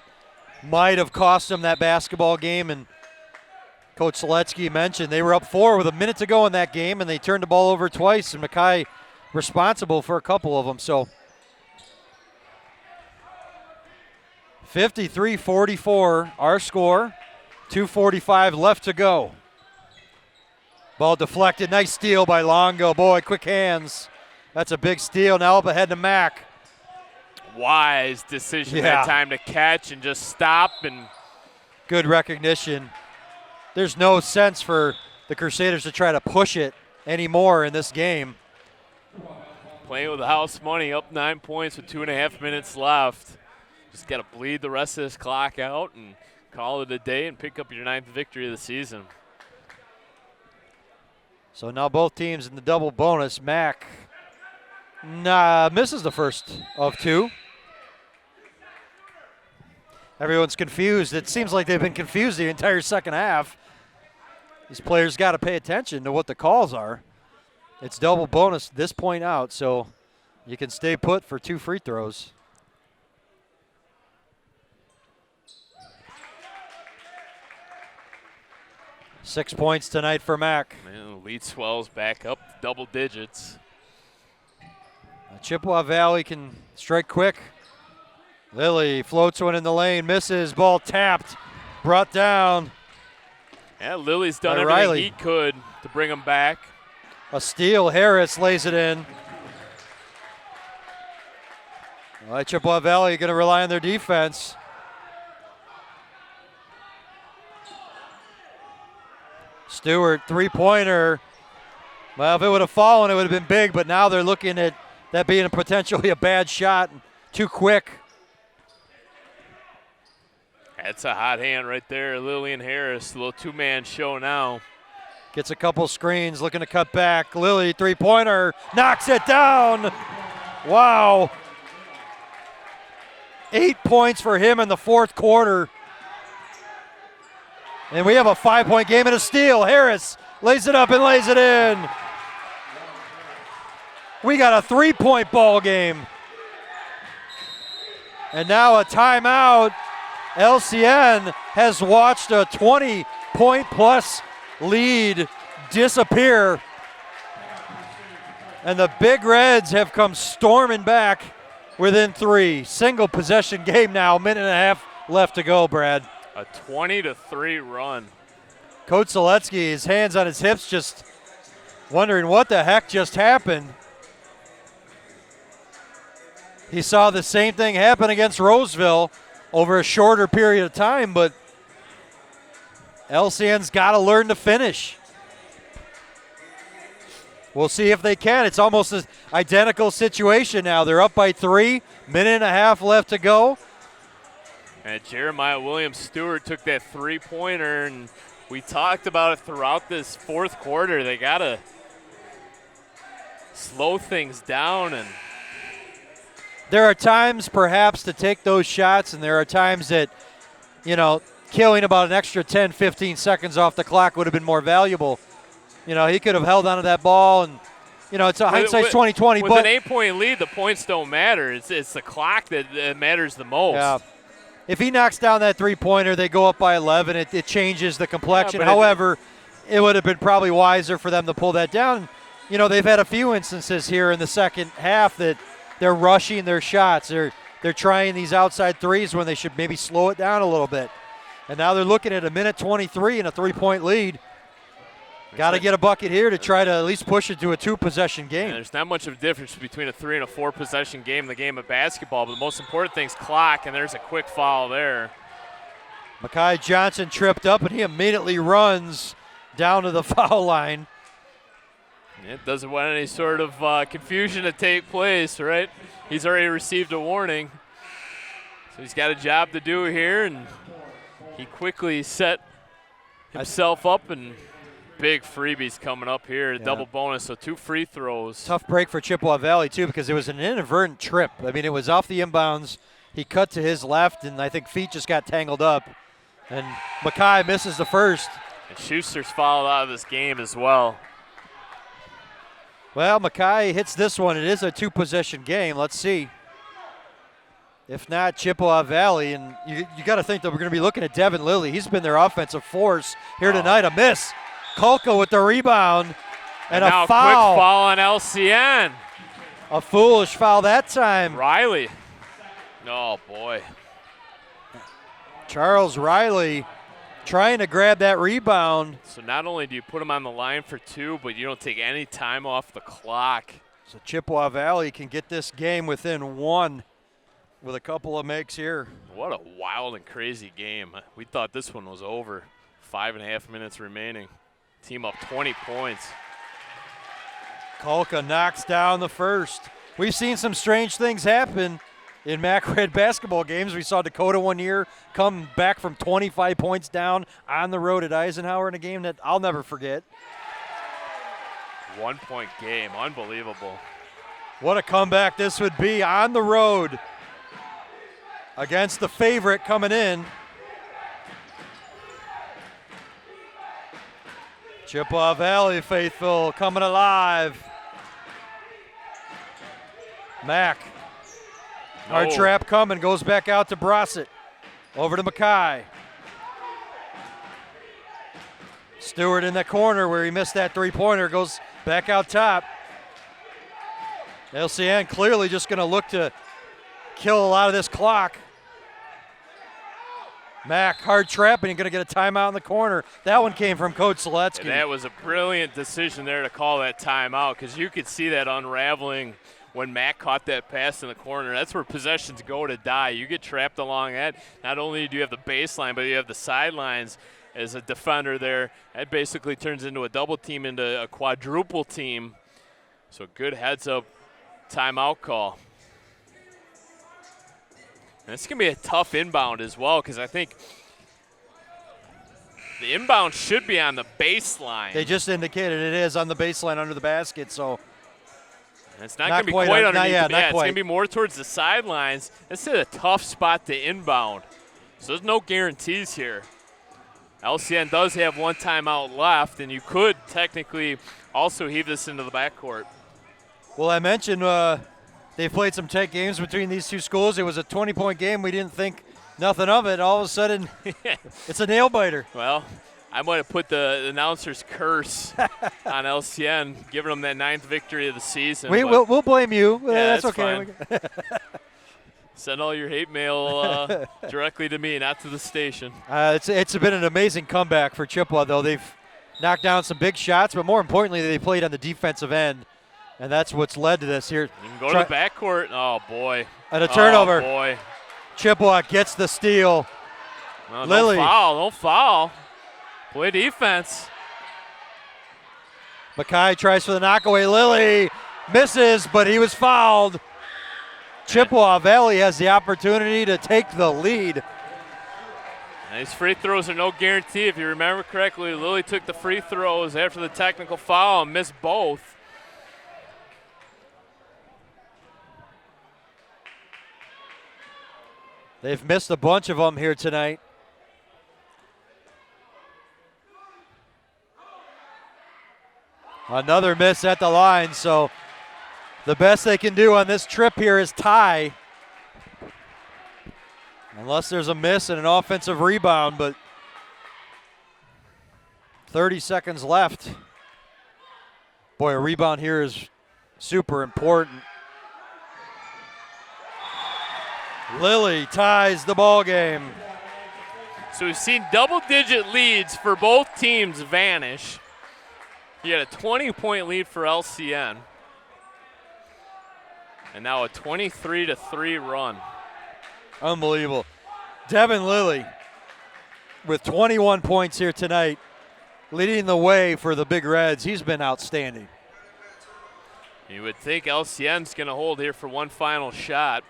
Speaker 1: might have cost him that basketball game, and Coach Seletsky mentioned they were up 4 with a minute to go in that game, and they turned the ball over twice, and Mackay responsible for a couple of them. So 53-44, our score, 2:45 left to go. Ball deflected, nice steal by Longo. Boy, quick hands. That's a big steal, now up ahead to Mack.
Speaker 4: Wise decision that time to catch and just stop. And
Speaker 1: good recognition. There's no sense for the Crusaders to try to push it anymore in this game.
Speaker 4: Playing with the house money, up 9 points with 2.5 minutes left. Just got to bleed the rest of this clock out and call it a day and pick up your 9th victory of the season.
Speaker 1: So now both teams in the double bonus. Mack misses the first of 2. Everyone's confused. It seems like they've been confused the entire second half. These players got to pay attention to what the calls are. It's double bonus this point out, so you can stay put for 2 free throws. Six points tonight for Mack.
Speaker 4: Man, the lead swells back up double digits.
Speaker 1: Chippewa Valley can strike quick. Lilly floats one in the lane, misses, ball tapped, brought down.
Speaker 4: Yeah, Lily's done
Speaker 1: by
Speaker 4: everything
Speaker 1: Riley.
Speaker 4: he could to bring him back.
Speaker 1: A steal. Harris lays it in. All right, Chippewa Valley going to rely on their defense. Stewart, three-pointer. Well, if it would have fallen, it would have been big, but now they're looking at that being potentially a bad shot. Too quick.
Speaker 4: That's a hot hand right there. Lillian Harris, a little two-man show now.
Speaker 1: Gets a couple screens, looking to cut back. Lily, three-pointer, knocks it down. Wow. 8 points for him in the fourth quarter. And we have a 5-point game and a steal. Harris lays it up and lays it in. We got a 3-point ball game. And now a timeout. LCN has watched a 20-point plus lead disappear. And the Big Reds have come storming back within 3. Single possession game now, minute and a half left to go, Brad.
Speaker 4: A 20-3 run.
Speaker 1: Coach Seletsky, his hands on his hips, just wondering what the heck just happened. He saw the same thing happen against Roseville over a shorter period of time, but LCN's got to learn to finish. We'll see if they can. It's almost an identical situation now. They're up by 3, minute and a half left to go.
Speaker 4: And Jeremiah Williams-Stewart took that three-pointer, and we talked about it throughout this fourth quarter. They got to slow things down. And
Speaker 1: there are times perhaps to take those shots, and there are times that, you know, killing about an extra 10, 15 seconds off the clock would have been more valuable. You know, he could have held onto that ball, and, you know, it's a hindsight's 20/20.
Speaker 4: With
Speaker 1: but
Speaker 4: an 8-point lead, the points don't matter. It's the clock that matters the most.
Speaker 1: Yeah. If he knocks down that three-pointer, they go up by 11. It changes the complexion.
Speaker 4: Yeah,
Speaker 1: However, it would have been probably wiser for them to pull that down. You know, they've had a few instances here in the second half that they're rushing their shots. They're trying these outside threes when they should maybe slow it down a little bit. And now they're looking at a minute 23 and a 3-point lead. Got to get a bucket here to try to at least push it to a 2-possession game.
Speaker 4: And there's not much of a difference between a 3 and a 4-possession game in the game of basketball, but the most important thing is clock, and there's a quick foul there.
Speaker 1: Makai Johnson tripped up, and he immediately runs down to the foul line.
Speaker 4: It doesn't want any sort of confusion to take place, right? He's already received a warning. So he's got a job to do here, and he quickly set himself up, and big freebies coming up here, double bonus, so 2 free throws.
Speaker 1: Tough break for Chippewa Valley, too, because it was an inadvertent trip. I mean, it was off the inbounds. He cut to his left, and I think feet just got tangled up. And Mackay misses the first.
Speaker 4: And Schuster's fouled out of this game as well.
Speaker 1: Well, Mackay hits this one. It is a 2-possession game. Let's see. If not, Chippewa Valley. And you got to think that we're going to be looking at Devin Lilly. He's been their offensive force here tonight. A miss. Kulka with the rebound. And
Speaker 4: now
Speaker 1: a foul.
Speaker 4: Quick foul on LCN.
Speaker 1: A foolish foul that time.
Speaker 4: Riley. Oh, boy.
Speaker 1: Charles Riley trying to grab that rebound.
Speaker 4: So not only do you put him on the line for 2, but you don't take any time off the clock.
Speaker 1: So Chippewa Valley can get this game within 1 with a couple of makes here.
Speaker 4: What a wild and crazy game. We thought this one was over. 5.5 minutes remaining. Team up 20 points.
Speaker 1: Kulka knocks down the first. We've seen some strange things happen in MAC Red basketball games. We saw Dakota one year come back from 25 points down on the road at Eisenhower in a game that I'll never forget.
Speaker 4: 1-point game. Unbelievable.
Speaker 1: What a comeback this would be on the road against the favorite coming in. Chippewa Valley faithful coming alive. Mack. Hard trap coming, goes back out to Brossett. Over to Mackay. Stewart in the corner where he missed that 3-pointer, goes back out top. LCN clearly just going to look to kill a lot of this clock. Mack, hard trap, and you're going to get a timeout in the corner. That one came from Coach Seletsky.
Speaker 4: And that was a brilliant decision there to call that timeout, because you could see that unraveling when Mack caught that pass in the corner. That's where possessions go to die. You get trapped along that. Not only do you have the baseline, but you have the sidelines as a defender there. That basically turns into a double team, into a quadruple team. So good heads-up timeout call. And it's going to be a tough inbound as well, because I think the inbound should be on the baseline.
Speaker 1: They just indicated it is on the baseline under the basket, so.
Speaker 4: And it's not going to be quite underneath.
Speaker 1: Not
Speaker 4: It's going to be more towards the sidelines. This is a tough spot to inbound. So there's no guarantees here. LCN does have one timeout left, and you could technically also heave this into the backcourt.
Speaker 1: Well, I mentioned they've played some tight games between these two schools. It was a 20-point game. We didn't think nothing of it. All of a sudden, it's a nail-biter.
Speaker 4: Well, I might have put the announcer's curse on LCN, giving them that 9th victory of the season.
Speaker 1: We'll blame you.
Speaker 4: Yeah,
Speaker 1: that's okay.
Speaker 4: Fine. Send all your hate mail directly to me, not to the station.
Speaker 1: It's been an amazing comeback for Chippewa, though. They've knocked down some big shots, but more importantly, they played on the defensive end. And that's what's led to this here.
Speaker 4: You can go to the backcourt. Oh, boy.
Speaker 1: And a turnover.
Speaker 4: Oh, boy.
Speaker 1: Chippewa gets the steal.
Speaker 4: No,
Speaker 1: Lily.
Speaker 4: Don't foul. Play defense.
Speaker 1: Mackay tries for the knockaway. Lily misses, but he was fouled. Chippewa Valley has the opportunity to take the lead.
Speaker 4: And these free throws are no guarantee. If you remember correctly, Lily took the free throws after the technical foul and missed both.
Speaker 1: They've missed a bunch of them here tonight. Another miss at the line, so the best they can do on this trip here is tie. Unless there's a miss and an offensive rebound, but 30 seconds left. Boy, a rebound here is super important. Lily ties the ball game.
Speaker 4: So we've seen double-digit leads for both teams vanish. You had a 20-point lead for LCN. And now a 23-3 run.
Speaker 1: Unbelievable. Devin Lilly with 21 points here tonight, leading the way for the Big Reds. He's been outstanding.
Speaker 4: You would think LCN's going to hold here for one final shot.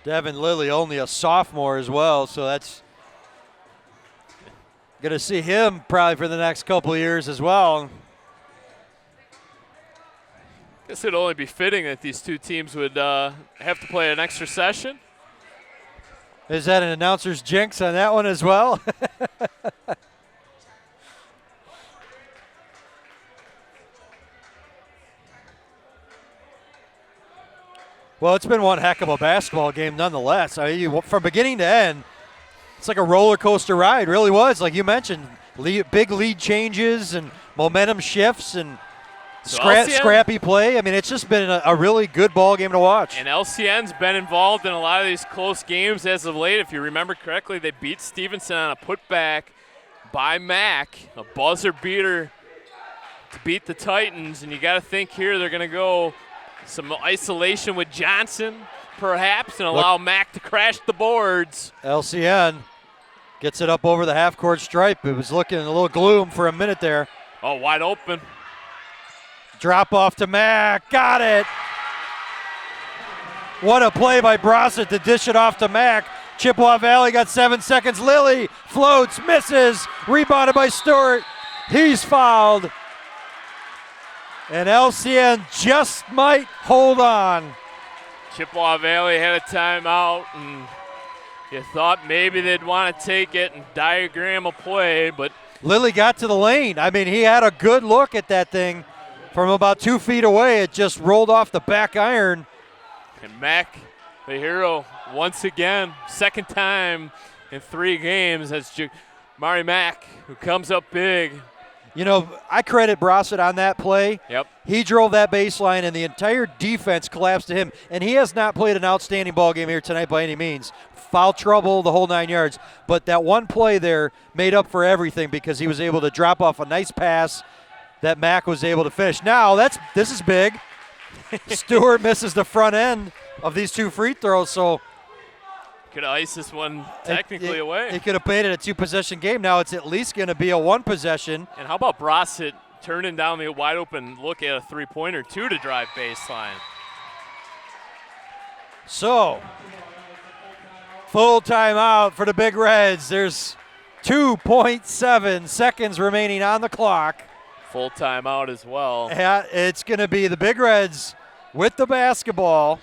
Speaker 1: Devin Lilly, only a sophomore as well, so that's going to see him probably for the next couple of years as well.
Speaker 4: Guess it'd only be fitting that these two teams would have to play an extra session.
Speaker 1: Is that an announcer's jinx on that one as well? Well, it's been one heck of a basketball game nonetheless. I mean, from beginning to end, it's like a roller coaster ride. It really was, like you mentioned, big lead changes and momentum shifts and scrappy play. I mean, it's just been a really good ball game to watch.
Speaker 4: And LCN's been involved in a lot of these close games as of late. If you remember correctly, they beat Stevenson on a putback by Mack, a buzzer beater to beat the Titans. And you got to think here they're going to go some isolation with Johnson, perhaps, and allow Mack to crash the boards.
Speaker 1: LCN gets it up over the half-court stripe. It was looking a little gloom for a minute there.
Speaker 4: Oh, wide open.
Speaker 1: Drop off to Mack. Got it. What a play by Brossett to dish it off to Mack. Chippewa Valley got 7 seconds. Lilly floats, misses. Rebounded by Stewart. He's fouled. And LCN just might hold on.
Speaker 4: Chippewa Valley had a timeout, and you thought maybe they'd want to take it and diagram a play, but
Speaker 1: Lilly got to the lane. I mean, he had a good look at that thing from about 2 feet away. It just rolled off the back iron.
Speaker 4: And Mack, the hero, once again, second time in 3 games. That's Mari Mack, who comes up big.
Speaker 1: You know, I credit Brossett on that play.
Speaker 4: Yep.
Speaker 1: He drove that baseline, and the entire defense collapsed to him. And he has not played an outstanding ball game here tonight by any means. Foul trouble, the whole 9 yards. But that one play there made up for everything because he was able to drop off a nice pass that Mac was able to finish. Now, this is big. Stewart misses the front end of these 2 free throws, so
Speaker 4: could have iced this one technically away.
Speaker 1: He could have played it a 2-possession game. Now it's at least going to be a 1-possession.
Speaker 4: And how about Brossett turning down the wide open look at a 3-pointer, 2 to drive baseline.
Speaker 1: So, full timeout for the Big Reds. There's 2.7 seconds remaining on the clock.
Speaker 4: Full timeout as well.
Speaker 1: Yeah, it's going to be the Big Reds with the basketball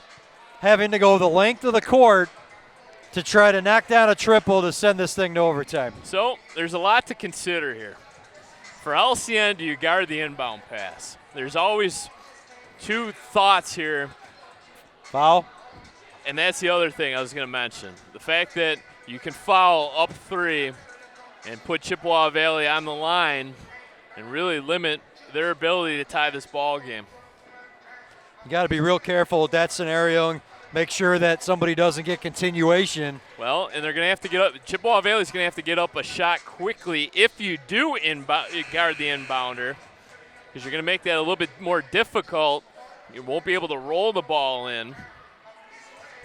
Speaker 1: having to go the length of the court to try to knock down a triple to send this thing to overtime.
Speaker 4: So there's a lot to consider here. For LCN, do you guard the inbound pass? There's always 2 thoughts here.
Speaker 1: Foul.
Speaker 4: And that's the other thing I was going to mention. The fact that you can foul up 3 and put Chippewa Valley on the line and really limit their ability to tie this ball game.
Speaker 1: You got to be real careful with that scenario and make sure that somebody doesn't get continuation.
Speaker 4: Well, and they're going to have to get up. Chippewa Valley's going to have to get up a shot quickly if you do guard the inbounder, because you're going to make that a little bit more difficult. You won't be able to roll the ball in.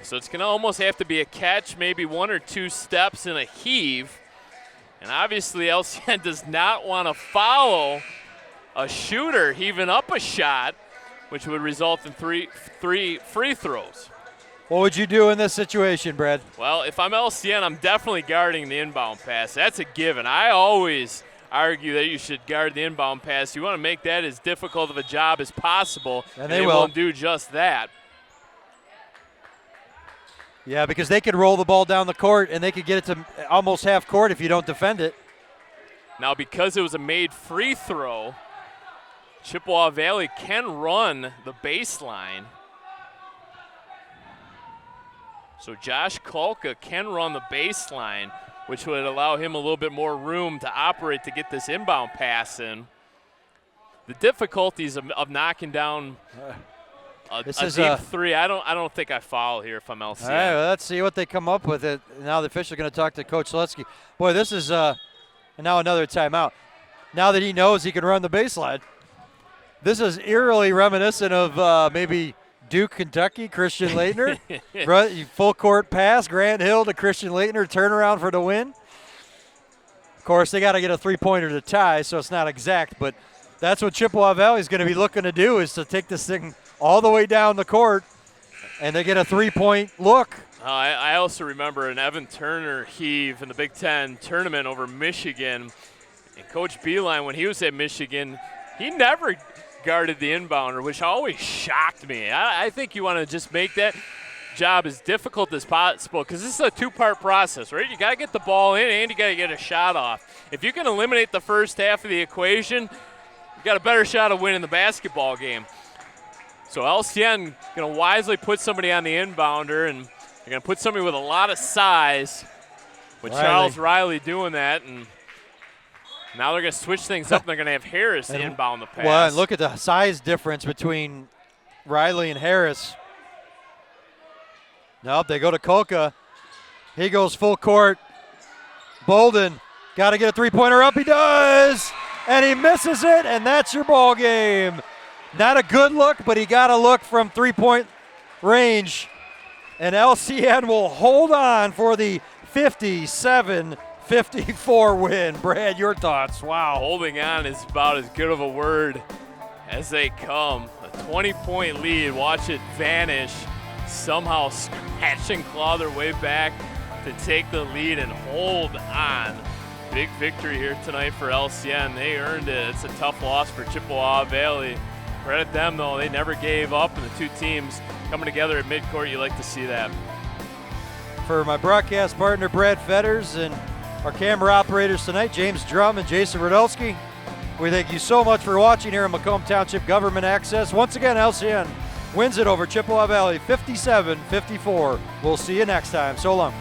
Speaker 4: So it's going to almost have to be a catch, maybe 1 or 2 steps and a heave. And obviously LCN does not want to follow a shooter heaving up a shot, which would result in three free throws.
Speaker 1: What would you do in this situation, Brad?
Speaker 4: Well, if I'm LCN, I'm definitely guarding the inbound pass. That's a given. I always argue that you should guard the inbound pass. You want to make that as difficult of a job as possible,
Speaker 1: and they will
Speaker 4: do just that.
Speaker 1: Yeah, because they could roll the ball down the court, and they could get it to almost half court if you don't defend it.
Speaker 4: Now, because it was a made free throw, Chippewa Valley can run the baseline. So Josh Kolka can run the baseline, which would allow him a little bit more room to operate to get this inbound pass in. The difficulties of knocking down a deep 3, I don't think I foul here if I'm LCN.
Speaker 1: All right, well, let's see what they come up with. It now the official going to talk to Coach Slutsky. Boy, this is now another timeout. Now that he knows he can run the baseline, this is eerily reminiscent of maybe Duke, Kentucky, Christian Leitner. Full court pass, Grant Hill to Christian Leitner, turnaround for the win. Of course, they got to get a 3-pointer to tie, so it's not exact, but that's what Chippewa Valley is going to be looking to do, is to take this thing all the way down the court, and they get a 3-point look.
Speaker 4: I also remember an Evan Turner heave in the Big Ten tournament over Michigan. And Coach Beeline, when he was at Michigan, he never guarded the inbounder, which always shocked me. I think you want to just make that job as difficult as possible, because this is a 2-part process, right? You got to get the ball in and you got to get a shot off. If you can eliminate the first half of the equation, you got a better shot of winning the basketball game. So LCN going to wisely put somebody on the inbounder, and they're going to put somebody with a lot of size, with Charles Riley doing that, and now they're going to switch things up, and they're going to have Harris inbound the pass.
Speaker 1: Well, and look at the size difference between Riley and Harris. Nope, they go to Kolka. He goes full court. Bolden, got to get a 3-pointer up. He does, and he misses it, and that's your ball game. Not a good look, but he got a look from 3-point range. And LCN will hold on for the 57-54 win. Brad, your thoughts? Wow.
Speaker 4: Holding on is about as good of a word as they come. A 20-point lead. Watch it vanish. Somehow scratch and claw their way back to take the lead and hold on. Big victory here tonight for LCN. They earned it. It's a tough loss for Chippewa Valley. Credit them, though. They never gave up, and the 2 teams coming together at midcourt, you like to see that.
Speaker 1: For my broadcast partner, Brad Fetters, and our camera operators tonight, James Drum and Jason Radulski, we thank you so much for watching here in Macomb Township Government Access. Once again, LCN wins it over Chippewa Valley 57-54. We'll see you next time. So long.